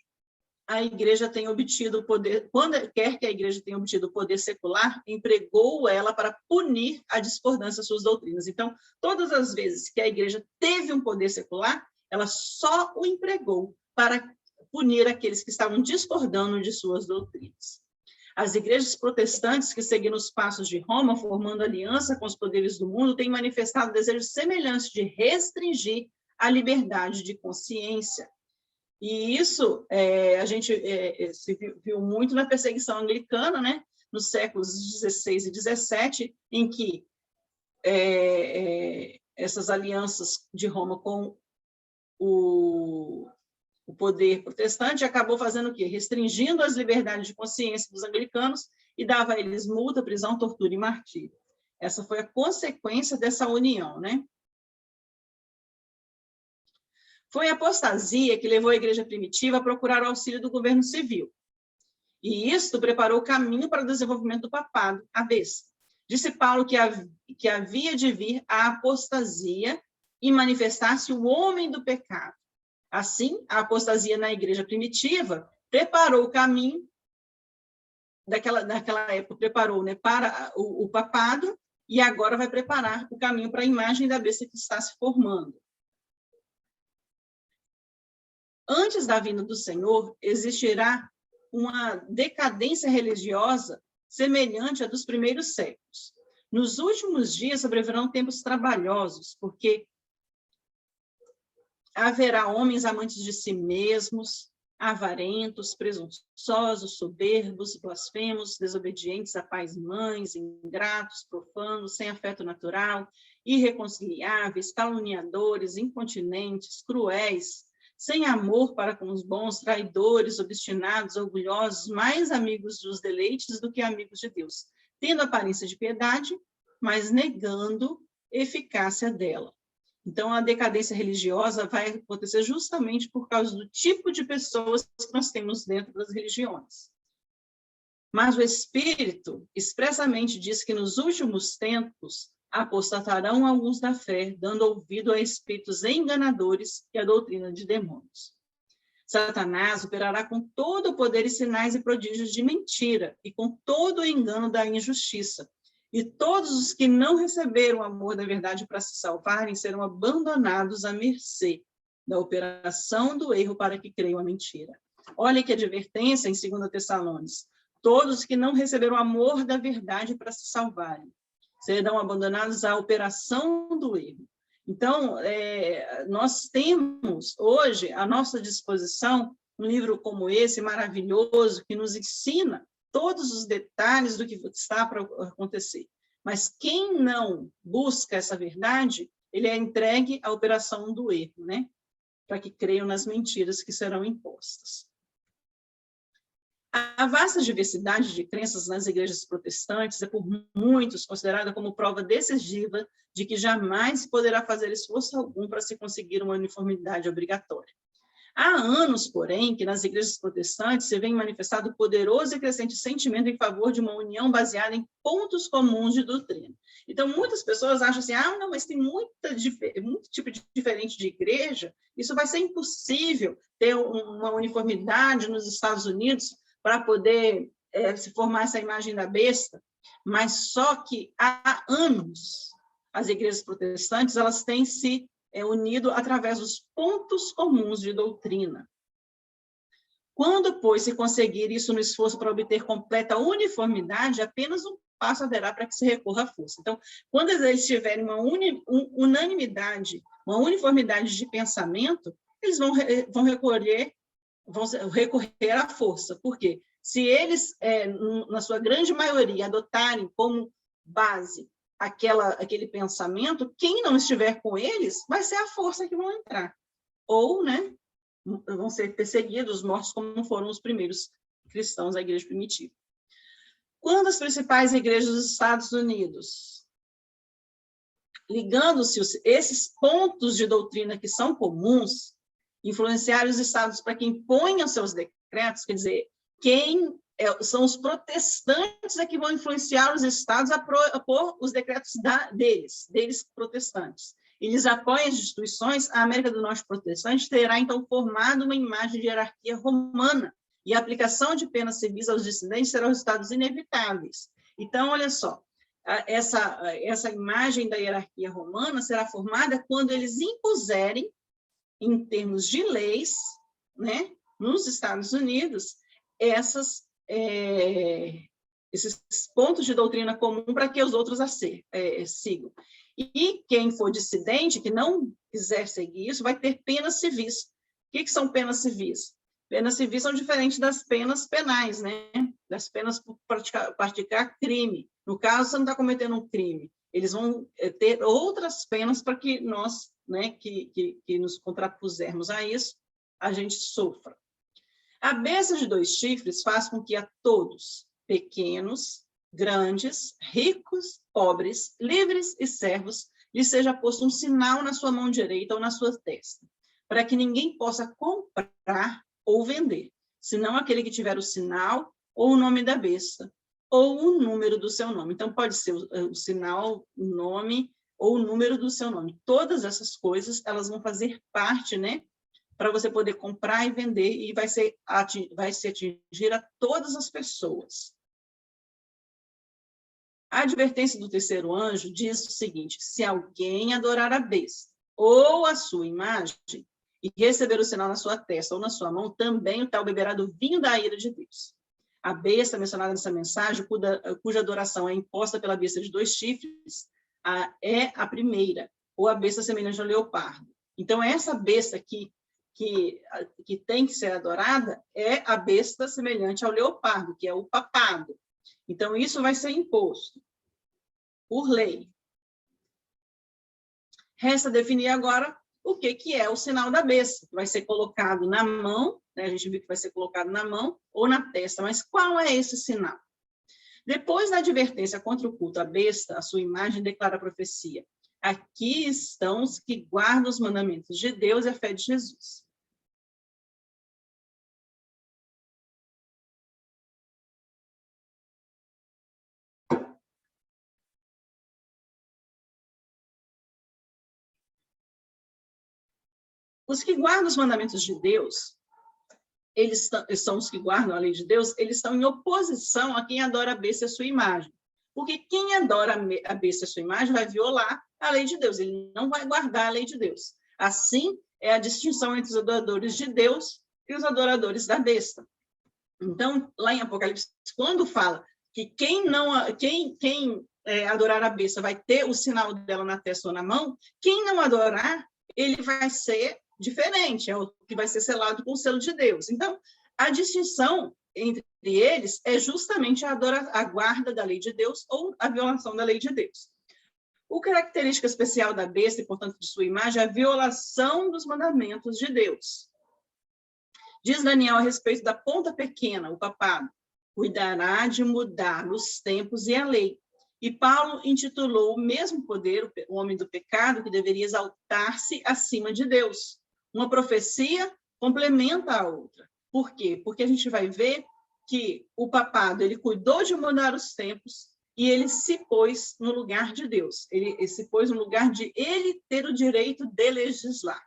a igreja tem obtido o poder, quando quer que a igreja tenha obtido o poder secular, empregou ela para punir a discordância das suas doutrinas. Então, todas as vezes que a igreja teve um poder secular, ela só o empregou para punir aqueles que estavam discordando de suas doutrinas. As igrejas protestantes que seguiram os passos de Roma, formando aliança com os poderes do mundo, têm manifestado desejos semelhantes de restringir a liberdade de consciência. E isso a gente se viu muito na perseguição anglicana, né, nos séculos XVI e XVII, em que essas alianças de Roma com o poder protestante acabou fazendo o quê? Restringindo as liberdades de consciência dos anglicanos e dava a eles multa, prisão, tortura e martírio. Essa foi a consequência dessa união, né? Foi a apostasia que levou a igreja primitiva a procurar o auxílio do governo civil. E isto preparou o caminho para o desenvolvimento do papado, à besta. Disse Paulo que havia de vir a apostasia e manifestar-se o homem do pecado. Assim, a apostasia na igreja primitiva preparou o caminho, naquela época preparou, né, para o papado, e agora vai preparar o caminho para a imagem da besta que está se formando. Antes da vinda do Senhor, existirá uma decadência religiosa semelhante à dos primeiros séculos. Nos últimos dias sobrevirão tempos trabalhosos, porque haverá homens amantes de si mesmos, avarentos, presunçosos, soberbos, blasfemos, desobedientes a pais e mães, ingratos, profanos, sem afeto natural, irreconciliáveis, caluniadores, incontinentes, cruéis, sem amor para com os bons, traidores, obstinados, orgulhosos, mais amigos dos deleites do que amigos de Deus, tendo aparência de piedade, mas negando eficácia dela. Então, a decadência religiosa vai acontecer justamente por causa do tipo de pessoas que nós temos dentro das religiões. Mas o Espírito expressamente diz que nos últimos tempos apostatarão alguns da fé, dando ouvido a espíritos enganadores e a doutrina de demônios. Satanás operará com todo o poder e sinais e prodígios de mentira e com todo o engano da injustiça. E todos os que não receberam o amor da verdade para se salvarem serão abandonados à mercê da operação do erro para que creiam a mentira. Olha que advertência em 2 Tessalonicenses. Todos que não receberam o amor da verdade para se salvarem serão abandonados à operação do erro. Então, nós temos hoje à nossa disposição um livro como esse, maravilhoso, que nos ensina todos os detalhes do que está para acontecer. Mas quem não busca essa verdade, ele é entregue à operação do erro, né? Para que creiam nas mentiras que serão impostas. A vasta diversidade de crenças nas igrejas protestantes é por muitos considerada como prova decisiva de que jamais poderá fazer esforço algum para se conseguir uma uniformidade obrigatória. Há anos, porém, que nas igrejas protestantes se vem manifestado poderoso e crescente sentimento em favor de uma união baseada em pontos comuns de doutrina. Então, muitas pessoas acham assim, não, mas tem muito tipo diferente de igreja, isso vai ser impossível ter uma uniformidade nos Estados Unidos para poder se formar essa imagem da besta, mas só que há anos as igrejas protestantes elas têm se unido através dos pontos comuns de doutrina. Quando, pois, se conseguir isso no esforço para obter completa uniformidade, apenas um passo haverá para que se recorra à força. Então, quando eles tiverem uma unanimidade, uma uniformidade de pensamento, eles vão recorrer à força. Por quê? Se eles, na sua grande maioria, adotarem como base aquele pensamento, quem não estiver com eles vai ser a força que vão entrar. Ou, né, vão ser perseguidos, mortos, como foram os primeiros cristãos da igreja primitiva. Quando as principais igrejas dos Estados Unidos, ligando-se esses pontos de doutrina que são comuns, influenciar os estados para que imponham seus decretos, quer dizer, são os protestantes que vão influenciar os estados a pôr os decretos deles protestantes. Eles apoiam as instituições, a América do Norte protestante terá, então, formado uma imagem de hierarquia romana, e a aplicação de penas civis aos dissidentes serão resultados inevitáveis. Então, olha só, essa imagem da hierarquia romana será formada quando eles impuserem, em termos de leis, né, nos Estados Unidos, esses pontos de doutrina comum para que os outros sigam. E quem for dissidente, que não quiser seguir isso, vai ter penas civis. O que são penas civis? Penas civis são diferentes das penas penais, né? Das penas por praticar crime. No caso, você não está cometendo um crime. Eles vão ter outras penas para que nós, né, que nos contrapusermos a isso, a gente sofra. A besta de 2 chifres faz com que a todos, pequenos, grandes, ricos, pobres, livres e servos, lhe seja posto um sinal na sua mão direita ou na sua testa, para que ninguém possa comprar ou vender, senão aquele que tiver o sinal ou o nome da besta, ou o número do seu nome. Então, pode ser o sinal, o nome ou o número do seu nome. Todas essas coisas, elas vão fazer parte, né, para você poder comprar e vender, e vai se atingir a todas as pessoas. A advertência do 3º anjo diz o seguinte: se alguém adorar a besta ou a sua imagem e receber o sinal na sua testa ou na sua mão, também o tal beberá do vinho da ira de Deus. A besta mencionada nessa mensagem, cuja adoração é imposta pela besta de 2 chifres, é a primeira, ou a besta semelhante ao leopardo. Então, essa besta que tem que ser adorada é a besta semelhante ao leopardo, que é o papado. Então, isso vai ser imposto por lei. Resta definir agora o que é o sinal da besta, que vai ser colocado na mão, né? A gente viu que vai ser colocado na mão ou na testa, mas qual é esse sinal? Depois da advertência contra o culto à besta, a sua imagem declara a profecia: aqui estão os que guardam os mandamentos de Deus e a fé de Jesus. Os que guardam os mandamentos de Deus, eles são os que guardam a lei de Deus, eles estão em oposição a quem adora a besta e a sua imagem. Porque quem adora a besta e a sua imagem vai violar a lei de Deus, ele não vai guardar a lei de Deus. Assim, é a distinção entre os adoradores de Deus e os adoradores da besta. Então, lá em Apocalipse, quando fala que quem adorar a besta vai ter o sinal dela na testa ou na mão, quem não adorar, ele vai ser diferente, é o que vai ser selado com o selo de Deus. Então, a distinção entre eles é justamente a guarda da lei de Deus ou a violação da lei de Deus. O característica especial da besta, e, portanto, de sua imagem, é a violação dos mandamentos de Deus. Diz Daniel a respeito da ponta pequena, o papado: cuidará de mudar os tempos e a lei. E Paulo intitulou o mesmo poder, o homem do pecado, que deveria exaltar-se acima de Deus. Uma profecia complementa a outra. Por quê? Porque a gente vai ver que o papado, ele cuidou de mudar os tempos e ele se pôs no lugar de Deus. Ele se pôs no lugar de ele ter o direito de legislar.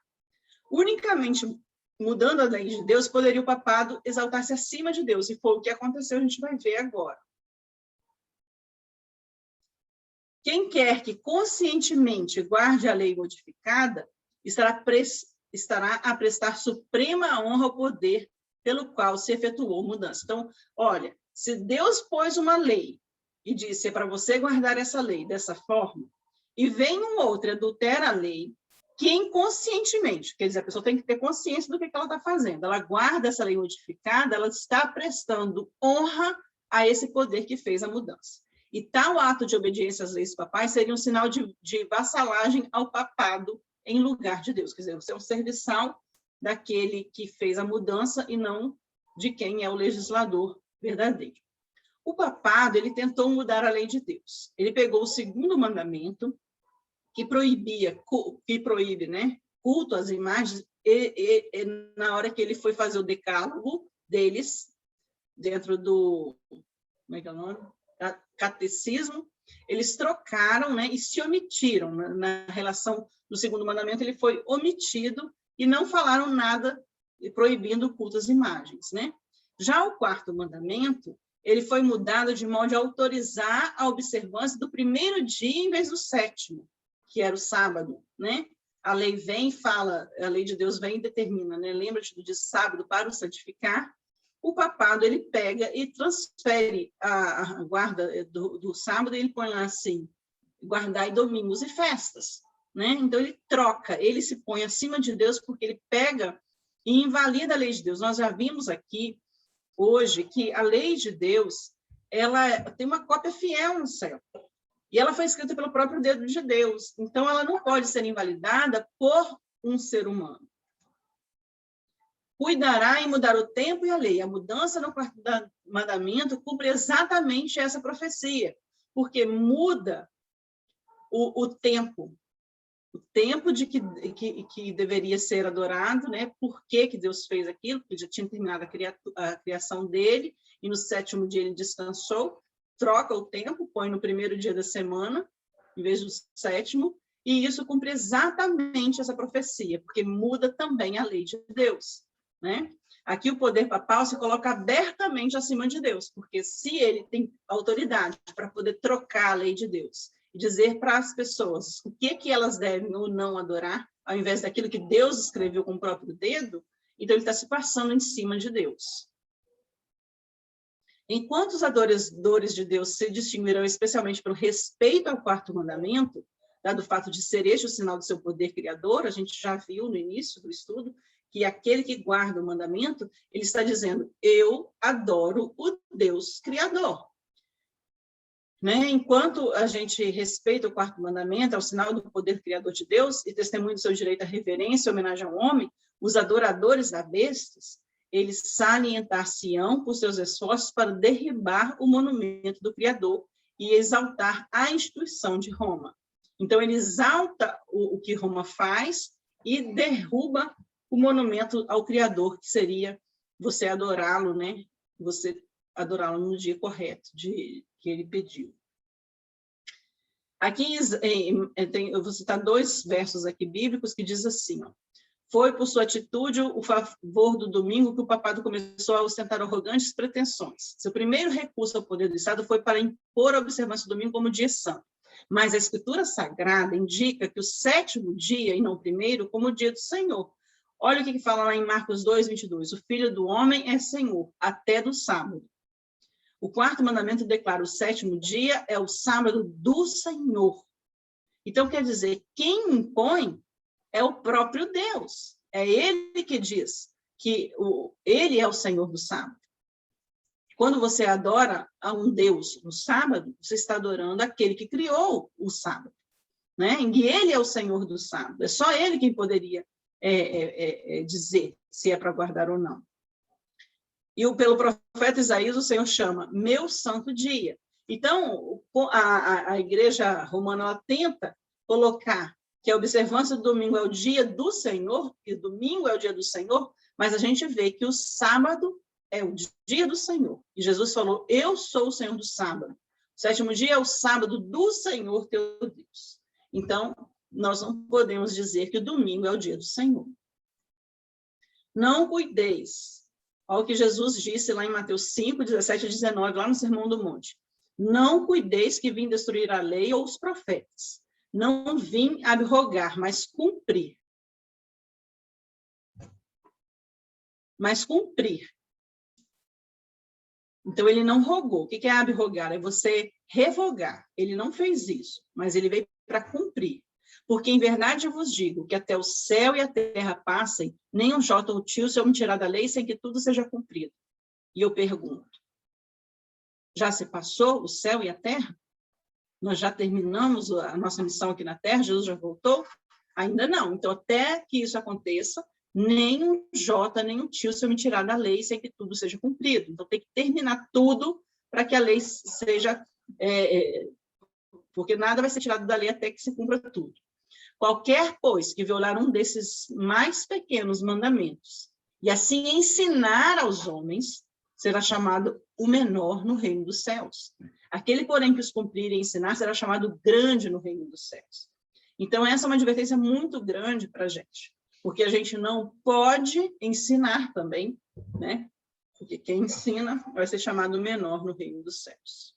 Unicamente mudando a lei de Deus, poderia o papado exaltar-se acima de Deus. E foi o que aconteceu, a gente vai ver agora. Quem quer que conscientemente guarde a lei modificada, estará a prestar suprema honra ao poder pelo qual se efetuou a mudança. Então, olha, se Deus pôs uma lei e disse: é para você guardar essa lei dessa forma, e vem um outro e adultera a lei, quem conscientemente, quer dizer, a pessoa tem que ter consciência do que ela está fazendo, ela guarda essa lei modificada, ela está prestando honra a esse poder que fez a mudança. E tal ato de obediência às leis papais seria um sinal de vassalagem ao papado em lugar de Deus. Quer dizer, você é um serviçal daquele que fez a mudança e não de quem é o legislador verdadeiro. O papado, ele tentou mudar a lei de Deus. Ele pegou o 2º mandamento, que proíbe, né, culto às imagens, e na hora que ele foi fazer o decálogo deles, dentro do, como é que é o nome? Catecismo, eles trocaram, né, e se omitiram. Na relação do 2º mandamento, ele foi omitido e não falaram nada proibindo o culto às imagens, né? Já o quarto mandamento, ele foi mudado de modo a autorizar a observância do primeiro dia em vez do sétimo, que era o sábado, né? A lei vem e fala, a lei de Deus vem e determina, né? Lembra-te do dia sábado para o santificar. O papado, ele pega e transfere a guarda do sábado, e ele põe lá assim, guardar domingos e festas, né? Então, ele troca, ele se põe acima de Deus, porque ele pega e invalida a lei de Deus. Nós já vimos aqui, hoje, que a lei de Deus, ela tem uma cópia fiel no céu. E ela foi escrita pelo próprio dedo de Deus. Então, ela não pode ser invalidada por um ser humano. Cuidará em mudar o tempo e a lei. A mudança no quarto mandamento cumpre exatamente essa profecia, porque muda o tempo de que deveria ser adorado, né? Por que Deus fez aquilo? Porque já tinha terminado a criação dele, e no sétimo dia ele descansou, troca o tempo, põe no primeiro dia da semana, em vez do sétimo, e isso cumpre exatamente essa profecia, porque muda também a lei de Deus, né? Aqui o poder papal se coloca abertamente acima de Deus, porque se ele tem autoridade para poder trocar a lei de Deus e dizer para as pessoas o que elas devem ou não adorar, ao invés daquilo que Deus escreveu com o próprio dedo, então ele está se passando em cima de Deus. Enquanto os adoradores de Deus se distinguirão especialmente pelo respeito ao quarto mandamento, dado o fato de ser este o sinal do seu poder criador, a gente já viu no início do estudo que aquele que guarda o mandamento, ele está dizendo, eu adoro o Deus criador. Né? Enquanto a gente respeita o quarto mandamento, é o sinal do poder criador de Deus e testemunho do seu direito à reverência e homenagem ao homem, os adoradores da bestas, eles salientar-se-ão por seus esforços para derribar o monumento do Criador e exaltar a instituição de Roma. Então, ele exalta o que Roma faz e derruba o monumento ao Criador, que seria você adorá-lo, né? Você adorá-lo no dia correto que ele pediu. Aqui eu vou citar 2 versos aqui bíblicos que diz assim, ó, foi por sua atitude o favor do domingo que o papado começou a ostentar arrogantes pretensões. Seu primeiro recurso ao poder do Estado foi para impor a observância do domingo como dia santo. Mas a Escritura Sagrada indica que o 7º dia, e não o primeiro, como o dia do Senhor. Olha o que fala lá em Marcos 2, 22. O Filho do Homem é Senhor, até do sábado. O quarto mandamento declara o 7º dia é o sábado do Senhor. Então, quer dizer, quem impõe é o próprio Deus. É ele que diz que ele é o Senhor do sábado. Quando você adora a um Deus no sábado, você está adorando aquele que criou o sábado, né? E ele é o Senhor do sábado. É só ele quem poderia dizer se é para guardar ou não. E pelo profeta Isaías, o Senhor chama meu santo dia. Então, a igreja romana ela tenta colocar que a observância do domingo é o dia do Senhor, e domingo é o dia do Senhor, mas a gente vê que o sábado é o dia do Senhor. E Jesus falou, eu sou o Senhor do sábado. O 7º dia é o sábado do Senhor teu Deus. Então, nós não podemos dizer que o domingo é o dia do Senhor. Não cuideis. Olha o que Jesus disse lá em Mateus 5, 17 a 19, lá no Sermão do Monte. Não cuideis que vim destruir a lei ou os profetas. Não vim abrogar, mas cumprir. Mas cumprir. Então, ele não rogou. O que é abrogar? É você revogar. Ele não fez isso, mas ele veio para cumprir. Porque, em verdade, eu vos digo que até o céu e a terra passem, nem um jota ou tio se eu me tirar da lei sem que tudo seja cumprido. E eu pergunto, já se passou o céu e a terra? Nós já terminamos a nossa missão aqui na Terra? Jesus já voltou? Ainda não. Então, até que isso aconteça, nem um jota, nem um tio se eu me tirar da lei sem que tudo seja cumprido. Então, tem que terminar tudo para que a lei seja... porque nada vai ser tirado da lei até que se cumpra tudo. Qualquer, pois, que violar um desses mais pequenos mandamentos e assim ensinar aos homens, será chamado o menor no reino dos céus. Aquele, porém, que os cumprir e ensinar, será chamado grande no reino dos céus. Então, essa é uma advertência muito grande para a gente, porque a gente não pode ensinar também, né? porque quem ensina vai ser chamado menor no reino dos céus.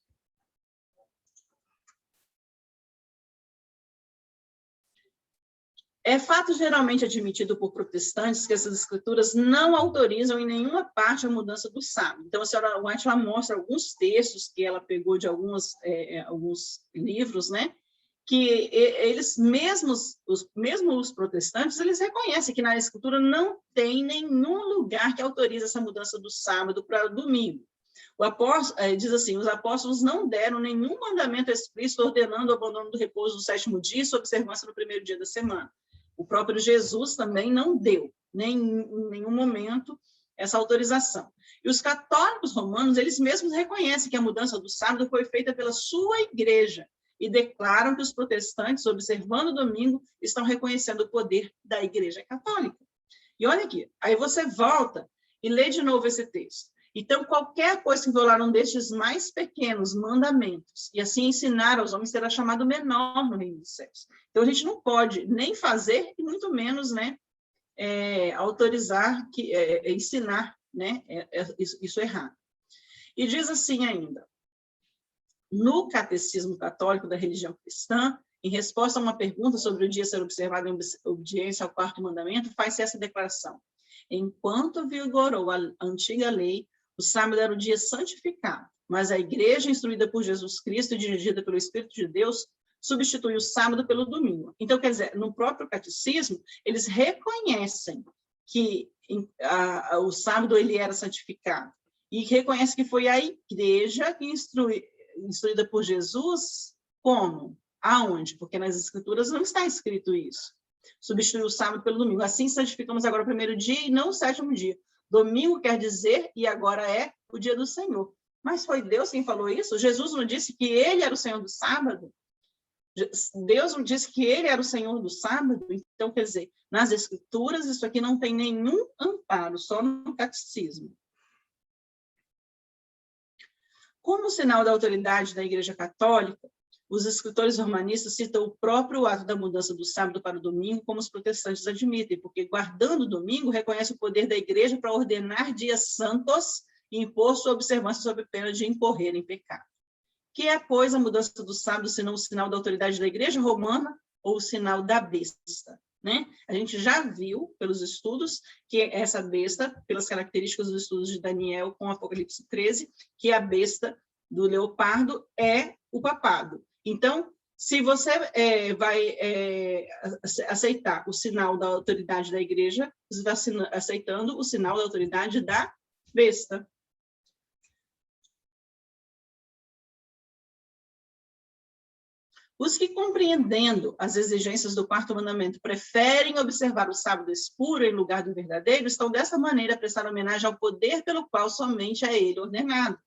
É fato geralmente admitido por protestantes que essas escrituras não autorizam em nenhuma parte a mudança do sábado. Então, a senhora White ela mostra alguns textos que ela pegou de alguns livros, né? Que eles mesmos os protestantes, eles reconhecem que na escritura não tem nenhum lugar que autorize essa mudança do sábado para domingo. O apóstolo, diz assim, os apóstolos não deram nenhum mandamento explícito ordenando o abandono do repouso do sétimo dia e sua observância no primeiro dia da semana. O próprio Jesus também não deu, nem em nenhum momento, essa autorização. E os católicos romanos, eles mesmos reconhecem que a mudança do sábado foi feita pela sua igreja e declaram que os protestantes, observando o domingo, estão reconhecendo o poder da igreja católica. E olha aqui, aí você volta e lê de novo esse texto. Então, qualquer coisa que violar um destes mais pequenos mandamentos e assim ensinar aos homens será chamado menor no reino dos céus. Então, a gente não pode nem fazer e muito menos, né, autorizar, ensinar, né, isso errado. E diz assim ainda, no Catecismo Católico da Religião Cristã, em resposta a uma pergunta sobre o dia ser observado em obediência ao quarto mandamento, faz-se essa declaração. Enquanto vigorou a antiga lei, o sábado era o dia santificado, mas a igreja, instruída por Jesus Cristo e dirigida pelo Espírito de Deus, substitui o sábado pelo domingo. Então, quer dizer, no próprio catecismo, eles reconhecem que o sábado ele era santificado e reconhecem que foi a igreja que instruída por Jesus, como? Aonde? Porque nas escrituras não está escrito isso. Substitui o sábado pelo domingo. Assim, santificamos agora o primeiro dia e não o sétimo dia. Domingo quer dizer, e agora é o dia do Senhor. Mas foi Deus quem falou isso? Jesus não disse que ele era o Senhor do sábado? Deus não disse que ele era o Senhor do sábado? Então, quer dizer, nas escrituras, isso aqui não tem nenhum amparo, só no catecismo. Como sinal da autoridade da Igreja Católica, os escritores romanistas citam o próprio ato da mudança do sábado para o domingo, como os protestantes admitem, porque guardando o domingo, reconhece o poder da igreja para ordenar dias santos e impor sua observância sob pena de incorrer em pecado. Que é, pois, a mudança do sábado, senão o sinal da autoridade da igreja romana ou o sinal da besta? Né? A gente já viu, pelos estudos, que essa besta, pelas características dos estudos de Daniel com Apocalipse 13, que a besta do leopardo é o papado. Então, se você vai aceitar o sinal da autoridade da igreja, você está aceitando o sinal da autoridade da besta. Os que, compreendendo as exigências do quarto mandamento, preferem observar o sábado espuro em lugar do verdadeiro, estão dessa maneira a prestar homenagem ao poder pelo qual somente é ele ordenado.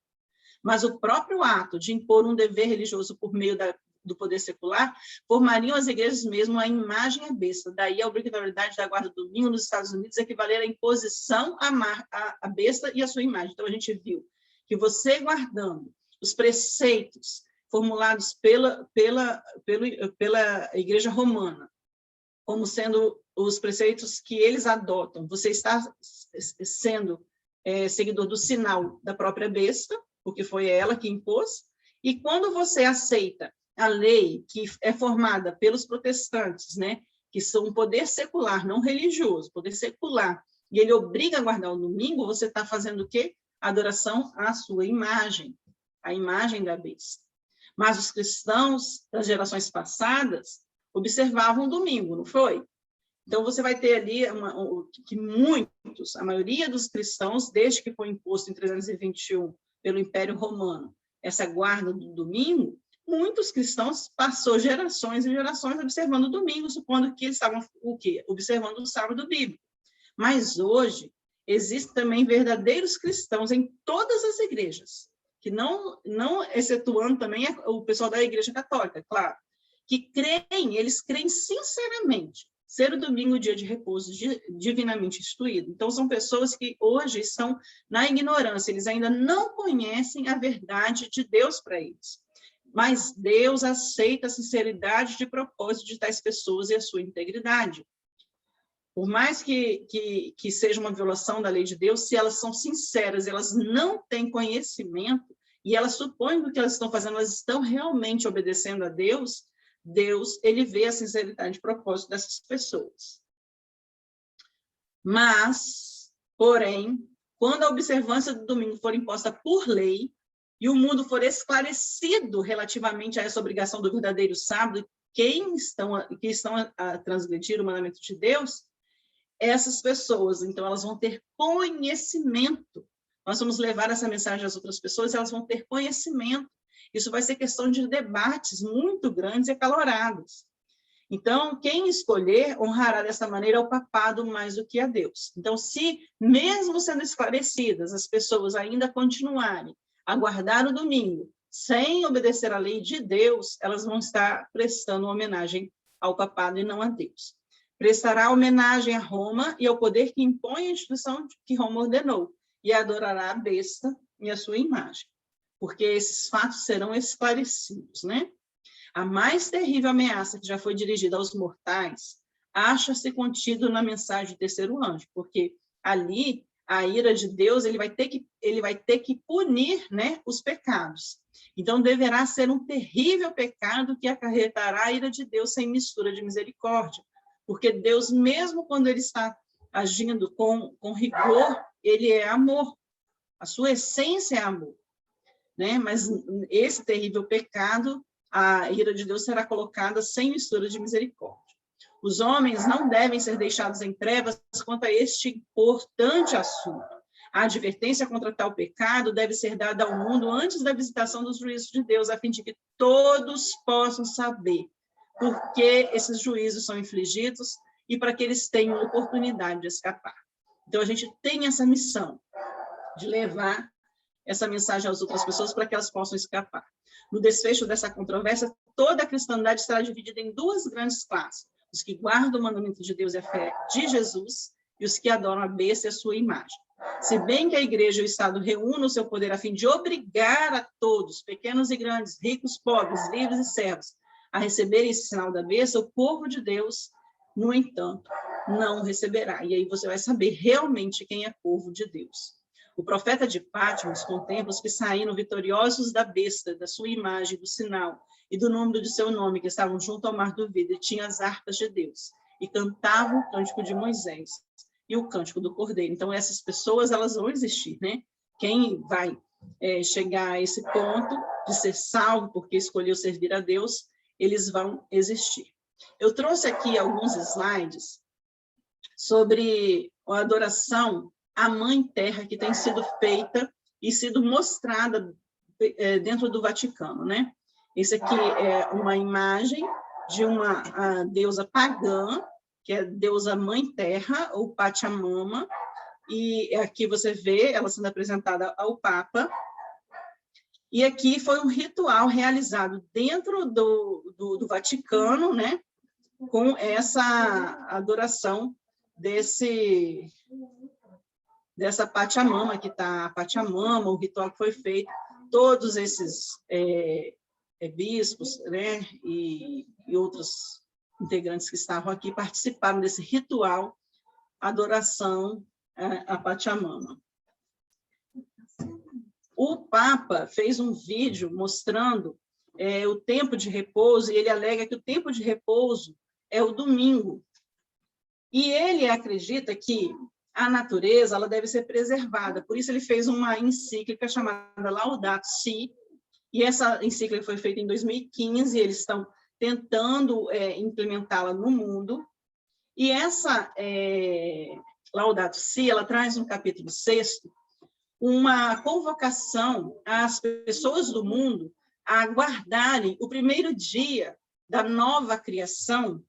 Mas o próprio ato de impor um dever religioso por meio do poder secular formariam as igrejas mesmo a imagem à besta. Daí a obrigatoriedade da guarda do domingo nos Estados Unidos equivaler à imposição à besta e à sua imagem. Então, a gente viu que você guardando os preceitos formulados pela Igreja Romana, como sendo os preceitos que eles adotam, você está sendo seguidor do sinal da própria besta, porque foi ela que impôs, e quando você aceita a lei que é formada pelos protestantes, né, que são um poder secular, não religioso, poder secular, e ele obriga a guardar o domingo, você está fazendo o quê? Adoração à sua imagem, a imagem da besta. Mas os cristãos das gerações passadas observavam o domingo, não foi? Então, você vai ter ali que muitos, a maioria dos cristãos, desde que foi imposto em 321 pelo Império Romano, essa guarda do domingo, muitos cristãos passou gerações e gerações observando o domingo, supondo que eles estavam o quê? Observando o sábado bíblico. Mas hoje, existem também verdadeiros cristãos em todas as igrejas, que não excetuando também o pessoal da Igreja Católica, claro, que eles creem sinceramente ser o domingo dia de repouso divinamente instituído. Então, são pessoas que hoje estão na ignorância, eles ainda não conhecem a verdade de Deus para eles. Mas Deus aceita a sinceridade de propósito de tais pessoas e a sua integridade. Por mais que seja uma violação da lei de Deus, se elas são sinceras, elas não têm conhecimento, e elas supõem que o que elas estão fazendo, elas estão realmente obedecendo a Deus, Deus, ele vê a sinceridade de propósito dessas pessoas. Mas, porém, quando a observância do domingo for imposta por lei, e o mundo for esclarecido relativamente a essa obrigação do verdadeiro sábado, que estão a transgredir o mandamento de Deus, essas pessoas, então, elas vão ter conhecimento. Nós vamos levar essa mensagem às outras pessoas, elas vão ter conhecimento. Isso vai ser questão de debates muito grandes e acalorados. Então, quem escolher honrará dessa maneira ao papado mais do que a Deus. Então, se, mesmo sendo esclarecidas, as pessoas ainda continuarem a guardar o domingo sem obedecer à lei de Deus, elas vão estar prestando homenagem ao papado e não a Deus. Prestará homenagem a Roma e ao poder que impõe a instituição que Roma ordenou, e adorará a besta e a sua imagem, porque esses fatos serão esclarecidos, né? A mais terrível ameaça que já foi dirigida aos mortais acha-se contido na mensagem do terceiro anjo, porque ali a ira de Deus ele vai ter que punir, né, os pecados. Então deverá ser um terrível pecado que acarretará a ira de Deus sem mistura de misericórdia, porque Deus, mesmo quando ele está agindo com rigor, ele é amor, a sua essência é amor, né? Mas esse terrível pecado, a ira de Deus será colocada sem mistura de misericórdia. Os homens não devem ser deixados em trevas quanto a este importante assunto. A advertência contra tal pecado deve ser dada ao mundo antes da visitação dos juízos de Deus, a fim de que todos possam saber por que esses juízos são infligidos e para que eles tenham oportunidade de escapar. Então, a gente tem essa missão de levar essa mensagem às outras pessoas para que elas possam escapar. No desfecho dessa controvérsia, toda a cristandade será dividida em duas grandes classes: os que guardam o mandamento de Deus e a fé de Jesus e os que adoram a besta e a sua imagem. Se bem que a igreja e o Estado reúnam o seu poder a fim de obrigar a todos, pequenos e grandes, ricos, pobres, livres e servos, a receberem esse sinal da besta, o povo de Deus, no entanto, não receberá. E aí você vai saber realmente quem é povo de Deus. O profeta de Patmos contempla os que saíram vitoriosos da besta, da sua imagem, do sinal e do número de seu nome, que estavam junto ao mar do vidro, e tinham as harpas de Deus, e cantavam o cântico de Moisés e o cântico do Cordeiro. Então, essas pessoas, elas vão existir, né? Quem vai chegar a esse ponto de ser salvo, porque escolheu servir a Deus, eles vão existir. Eu trouxe aqui alguns slides sobre a adoração à Mãe Terra que tem sido feita e sido mostrada dentro do Vaticano, né? Esse aqui é uma imagem de uma deusa pagã, que é a deusa Mãe Terra, ou Pachamama, e aqui você vê ela sendo apresentada ao Papa. E aqui foi um ritual realizado dentro do Vaticano, né? Com essa adoração dessa Pachamama, que está a Pachamama, o ritual que foi feito, todos esses bispos, né, e outros integrantes que estavam aqui participaram desse ritual, adoração a Pachamama. O Papa fez um vídeo mostrando o tempo de repouso, e ele alega que o tempo de repouso é o domingo. E ele acredita que a natureza ela deve ser preservada, por isso ele fez uma encíclica chamada Laudato Si, e essa encíclica foi feita em 2015, e eles estão tentando implementá-la no mundo, e essa Laudato Si, ela traz no capítulo 6º uma convocação às pessoas do mundo a guardarem o primeiro dia da nova criação,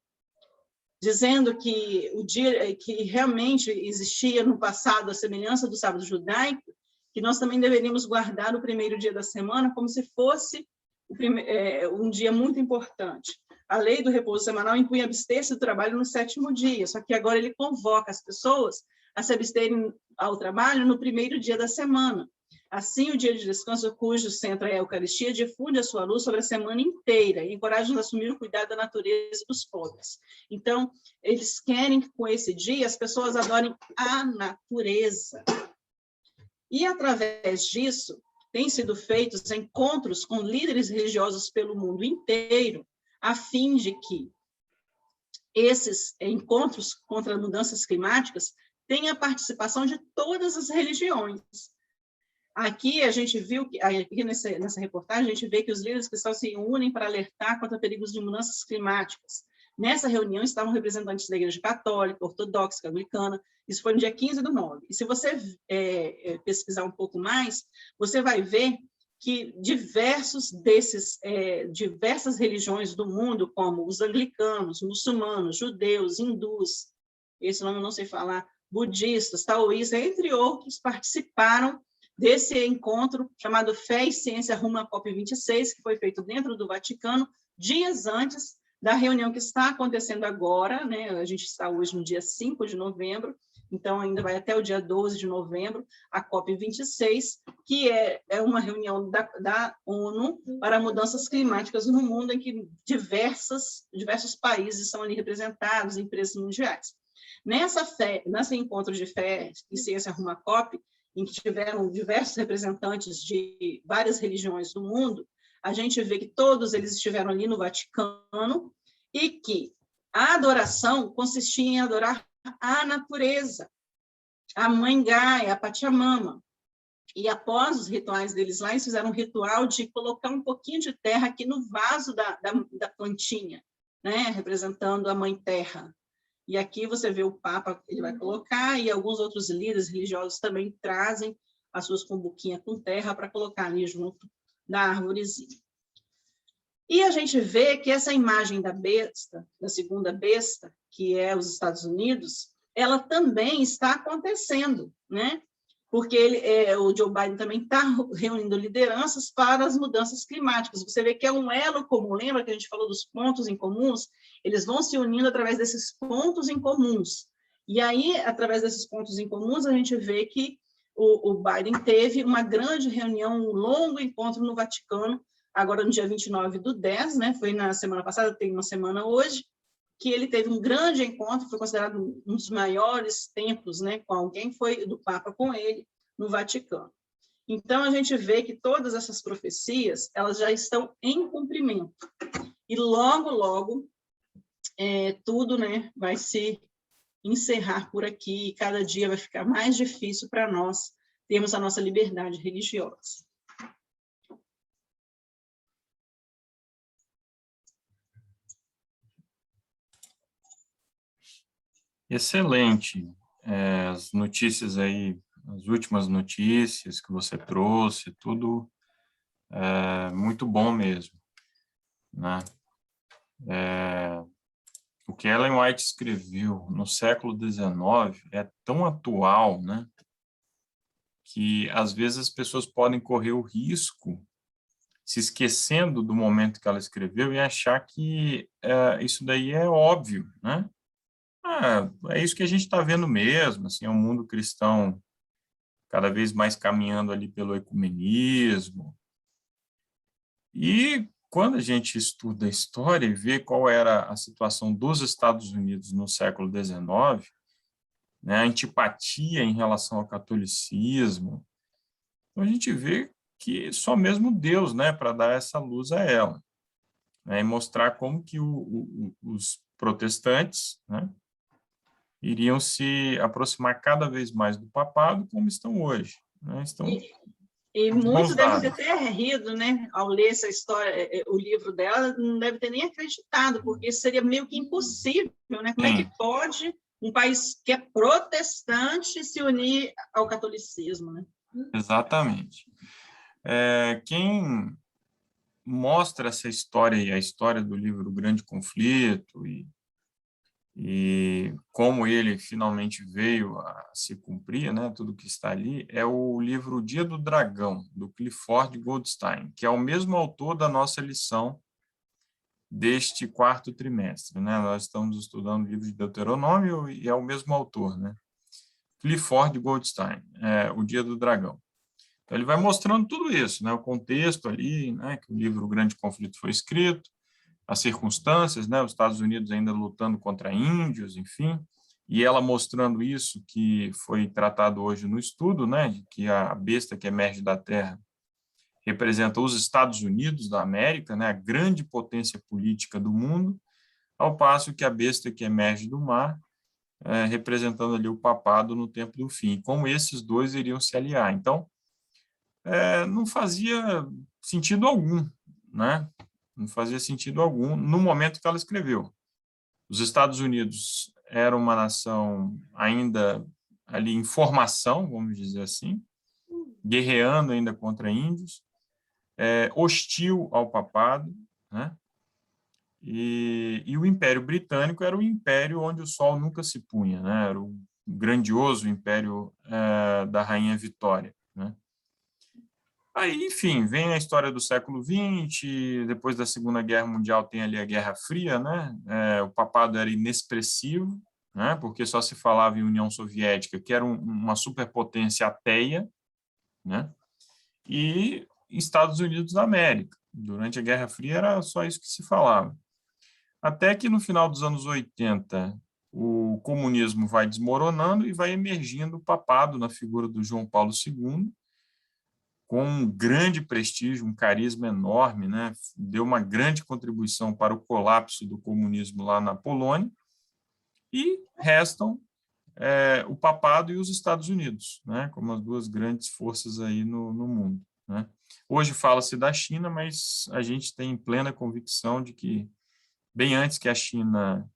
dizendo que o dia que realmente existia no passado a semelhança do sábado judaico, que nós também deveríamos guardar o primeiro dia da semana como se fosse um dia muito importante. A lei do repouso semanal impunha abster-se do trabalho no 7º dia, só que agora ele convoca as pessoas a se absterem ao trabalho no primeiro dia da semana. Assim, o dia de descanso, cujo centro é a Eucaristia, difunde a sua luz sobre a semana inteira e encoraja-nos a assumir o cuidado da natureza e dos pobres. Então, eles querem que, com esse dia, as pessoas adorem a natureza. E, através disso, têm sido feitos encontros com líderes religiosos pelo mundo inteiro, a fim de que esses encontros contra mudanças climáticas tenham a participação de todas as religiões. Aqui a gente viu, aqui nessa reportagem, a gente vê que os líderes cristãos se unem para alertar contra perigos de mudanças climáticas. Nessa reunião estavam representantes da Igreja Católica, Ortodoxa, Anglicana, isso foi no dia 15/9. E se você pesquisar um pouco mais, você vai ver que diversas religiões do mundo, como os anglicanos, muçulmanos, judeus, hindus, esse nome eu não sei falar, budistas, taoístas, entre outros, participaram desse encontro chamado Fé e Ciência rumo à COP26, que foi feito dentro do Vaticano, dias antes da reunião que está acontecendo agora, né? A gente está hoje no dia 5 de novembro, então ainda vai até o dia 12 de novembro, a COP26, que é uma reunião da ONU para mudanças climáticas no mundo, em que diversos países são ali representados, empresas mundiais. Nesse encontro de Fé e Ciência rumo à COP, em que tiveram diversos representantes de várias religiões do mundo, a gente vê que todos eles estiveram ali no Vaticano e que a adoração consistia em adorar a natureza, a Mãe Gaia, a Pachamama. E após os rituais deles lá, eles fizeram um ritual de colocar um pouquinho de terra aqui no vaso da plantinha, né? Representando a Mãe Terra. E aqui você vê o Papa, ele vai colocar, e alguns outros líderes religiosos também trazem as suas cumbuquinhas com terra para colocar ali junto da árvorezinha. E a gente vê que essa imagem da besta, da segunda besta, que é os Estados Unidos, ela também está acontecendo, né? Porque o Joe Biden também está reunindo lideranças para as mudanças climáticas. Você vê que é um elo comum, lembra que a gente falou dos pontos em comuns? Eles vão se unindo através desses pontos em comuns. E aí, através desses pontos em comuns, a gente vê que o Biden teve uma grande reunião, um longo encontro no Vaticano, agora no dia 29/10, né? Foi na semana passada, tem uma semana hoje, que ele teve um grande encontro, foi considerado um dos maiores templos, né, com alguém, foi do Papa com ele, no Vaticano. Então, a gente vê que todas essas profecias, elas já estão em cumprimento. E logo, logo, tudo, né, vai se encerrar por aqui, e cada dia vai ficar mais difícil para nós termos a nossa liberdade religiosa. Excelente. As notícias aí, as últimas notícias que você trouxe, tudo muito bom mesmo, né? O que Ellen White escreveu no século XIX é tão atual, né, que às vezes as pessoas podem correr o risco, se esquecendo do momento que ela escreveu, e achar que isso daí é óbvio, né? É isso que a gente está vendo mesmo, assim, é um mundo cristão cada vez mais caminhando ali pelo ecumenismo. E quando a gente estuda a história e vê qual era a situação dos Estados Unidos no século XIX, né, a antipatia em relação ao catolicismo, então a gente vê que só mesmo Deus, né, para dar essa luz a ela, né, e mostrar como que os protestantes, né, iriam se aproximar cada vez mais do papado, como estão hoje, né, estão E de mãos muitos devem ter dadas. até rido, né, ao ler essa história, o livro dela, não deve ter nem acreditado, porque isso seria meio que impossível, né? Como é que pode um país que é protestante se unir ao catolicismo, né? Exatamente. Quem mostra essa história e a história do livro O Grande Conflito e como ele finalmente veio a se cumprir, né, tudo que está ali, é o livro O Dia do Dragão, do Clifford Goldstein, que é o mesmo autor da nossa lição deste quarto trimestre, né? Nós estamos estudando o livro de Deuteronômio e é o mesmo autor, né? Clifford Goldstein, O Dia do Dragão. Então, ele vai mostrando tudo isso, né? O contexto ali, né? Que o livro O Grande Conflito foi escrito, as circunstâncias, né? Os Estados Unidos ainda lutando contra índios, enfim, e ela mostrando isso que foi tratado hoje no estudo, né? De que a besta que emerge da terra representa os Estados Unidos da América, né? A grande potência política do mundo, ao passo que a besta que emerge do mar representando ali o papado no tempo do fim, como esses dois iriam se aliar. Então, não fazia sentido algum, né? Não fazia sentido algum no momento que ela escreveu. Os Estados Unidos eram uma nação ainda ali em formação, vamos dizer assim, guerreando ainda contra índios, hostil ao papado, né? E o Império Britânico era o império onde o sol nunca se punha, né? Era o grandioso império da Rainha Vitória, né? Aí, enfim, vem a história do século XX, depois da Segunda Guerra Mundial tem ali a Guerra Fria, né? O papado era inexpressivo, né? Porque só se falava em União Soviética, que era uma superpotência ateia, né? E Estados Unidos da América. Durante a Guerra Fria era só isso que se falava. Até que no final dos anos 80, o comunismo vai desmoronando e vai emergindo o papado na figura do João Paulo II, com um grande prestígio, um carisma enorme, né? Deu uma grande contribuição para o colapso do comunismo lá na Polônia, e restam o papado e os Estados Unidos, né? Como as duas grandes forças aí no mundo, né? Hoje fala-se da China, mas a gente tem plena convicção de que, bem antes que a China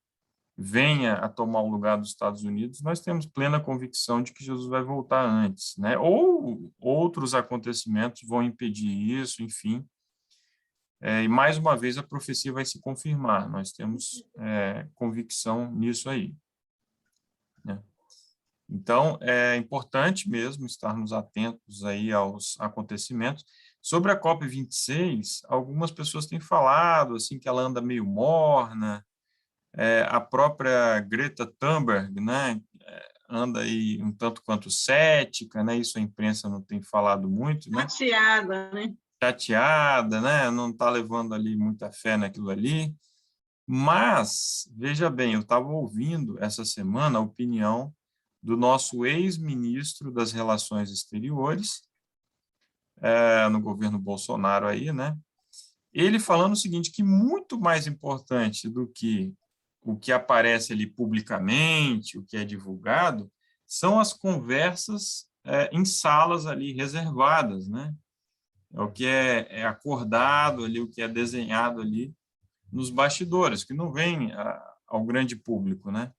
venha a tomar o lugar dos Estados Unidos, nós temos plena convicção de que Jesus vai voltar antes, né? Ou outros acontecimentos vão impedir isso, enfim. E mais uma vez a profecia vai se confirmar. Nós temos convicção nisso aí, né? Então, é importante mesmo estarmos atentos aí aos acontecimentos. Sobre a COP26, algumas pessoas têm falado assim que ela anda meio morna. A própria Greta Thunberg, né, anda aí um tanto quanto cética, né, isso a imprensa não tem falado muito, né? Chateada, né? Chateada, né, não está levando ali muita fé naquilo ali. Mas, veja bem, eu estava ouvindo essa semana a opinião do nosso ex-ministro das Relações Exteriores, no governo Bolsonaro aí, né? Ele falando o seguinte, que muito mais importante do que o que aparece ali publicamente, o que é divulgado, são as conversas em salas ali reservadas, né? É o que é acordado ali, o que é desenhado ali nos bastidores, que não vem ao grande público, né?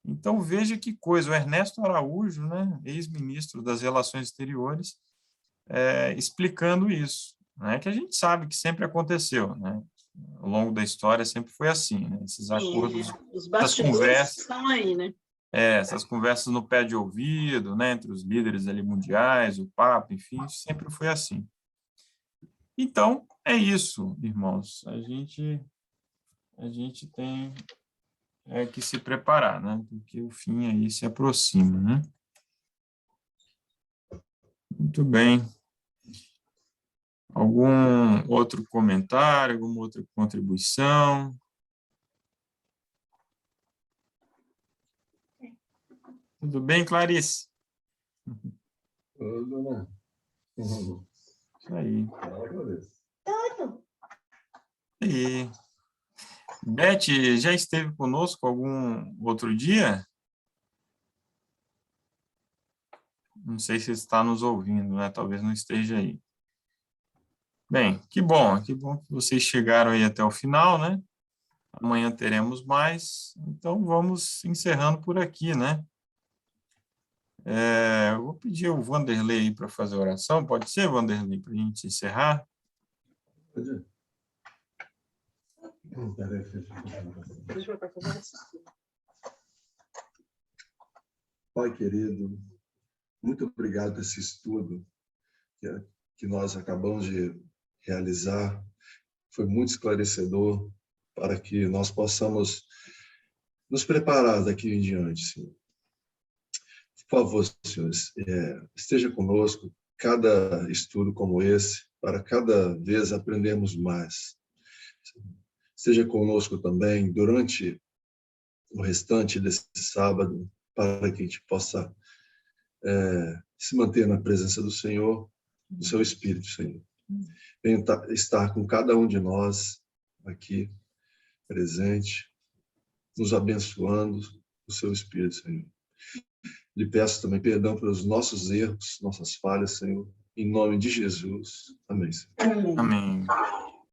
Então, veja que coisa, o Ernesto Araújo, né, ex-ministro das Relações Exteriores, explicando isso, né, que a gente sabe que sempre aconteceu, né? Ao longo da história sempre foi assim, né? Esses acordos, Os essas bastidores estão aí, né? essas conversas no pé de ouvido, né, entre os líderes ali mundiais, o Papa, enfim, sempre foi assim. Então, é isso, irmãos. A gente tem que se preparar, né? Porque o fim aí se aproxima, né? Muito bem. Algum outro comentário, alguma outra contribuição? Tudo bem, Clarice? Tudo, né? Isso aí. Tudo. E Beth, já esteve conosco algum outro dia? Não sei se está nos ouvindo, né? Talvez não esteja aí. Bem, que bom que vocês chegaram aí até o final, né? Amanhã teremos mais, então vamos encerrando por aqui, né? Eu vou pedir o Vanderlei para fazer a oração, pode ser, Vanderlei, para a gente encerrar? Pode. Pai querido, muito obrigado por esse estudo que nós acabamos de realizar. Foi muito esclarecedor para que nós possamos nos preparar daqui em diante, Senhor. Por favor, senhores, esteja conosco, cada estudo como esse, para cada vez aprendermos mais. Esteja conosco também durante o restante desse sábado, para que a gente possa se manter na presença do Senhor, do seu Espírito, Senhor. Venha estar com cada um de nós aqui, presente, nos abençoando, o seu Espírito, Senhor. Lhe peço também perdão pelos nossos erros, nossas falhas, Senhor, em nome de Jesus. Amém, Senhor. Amém.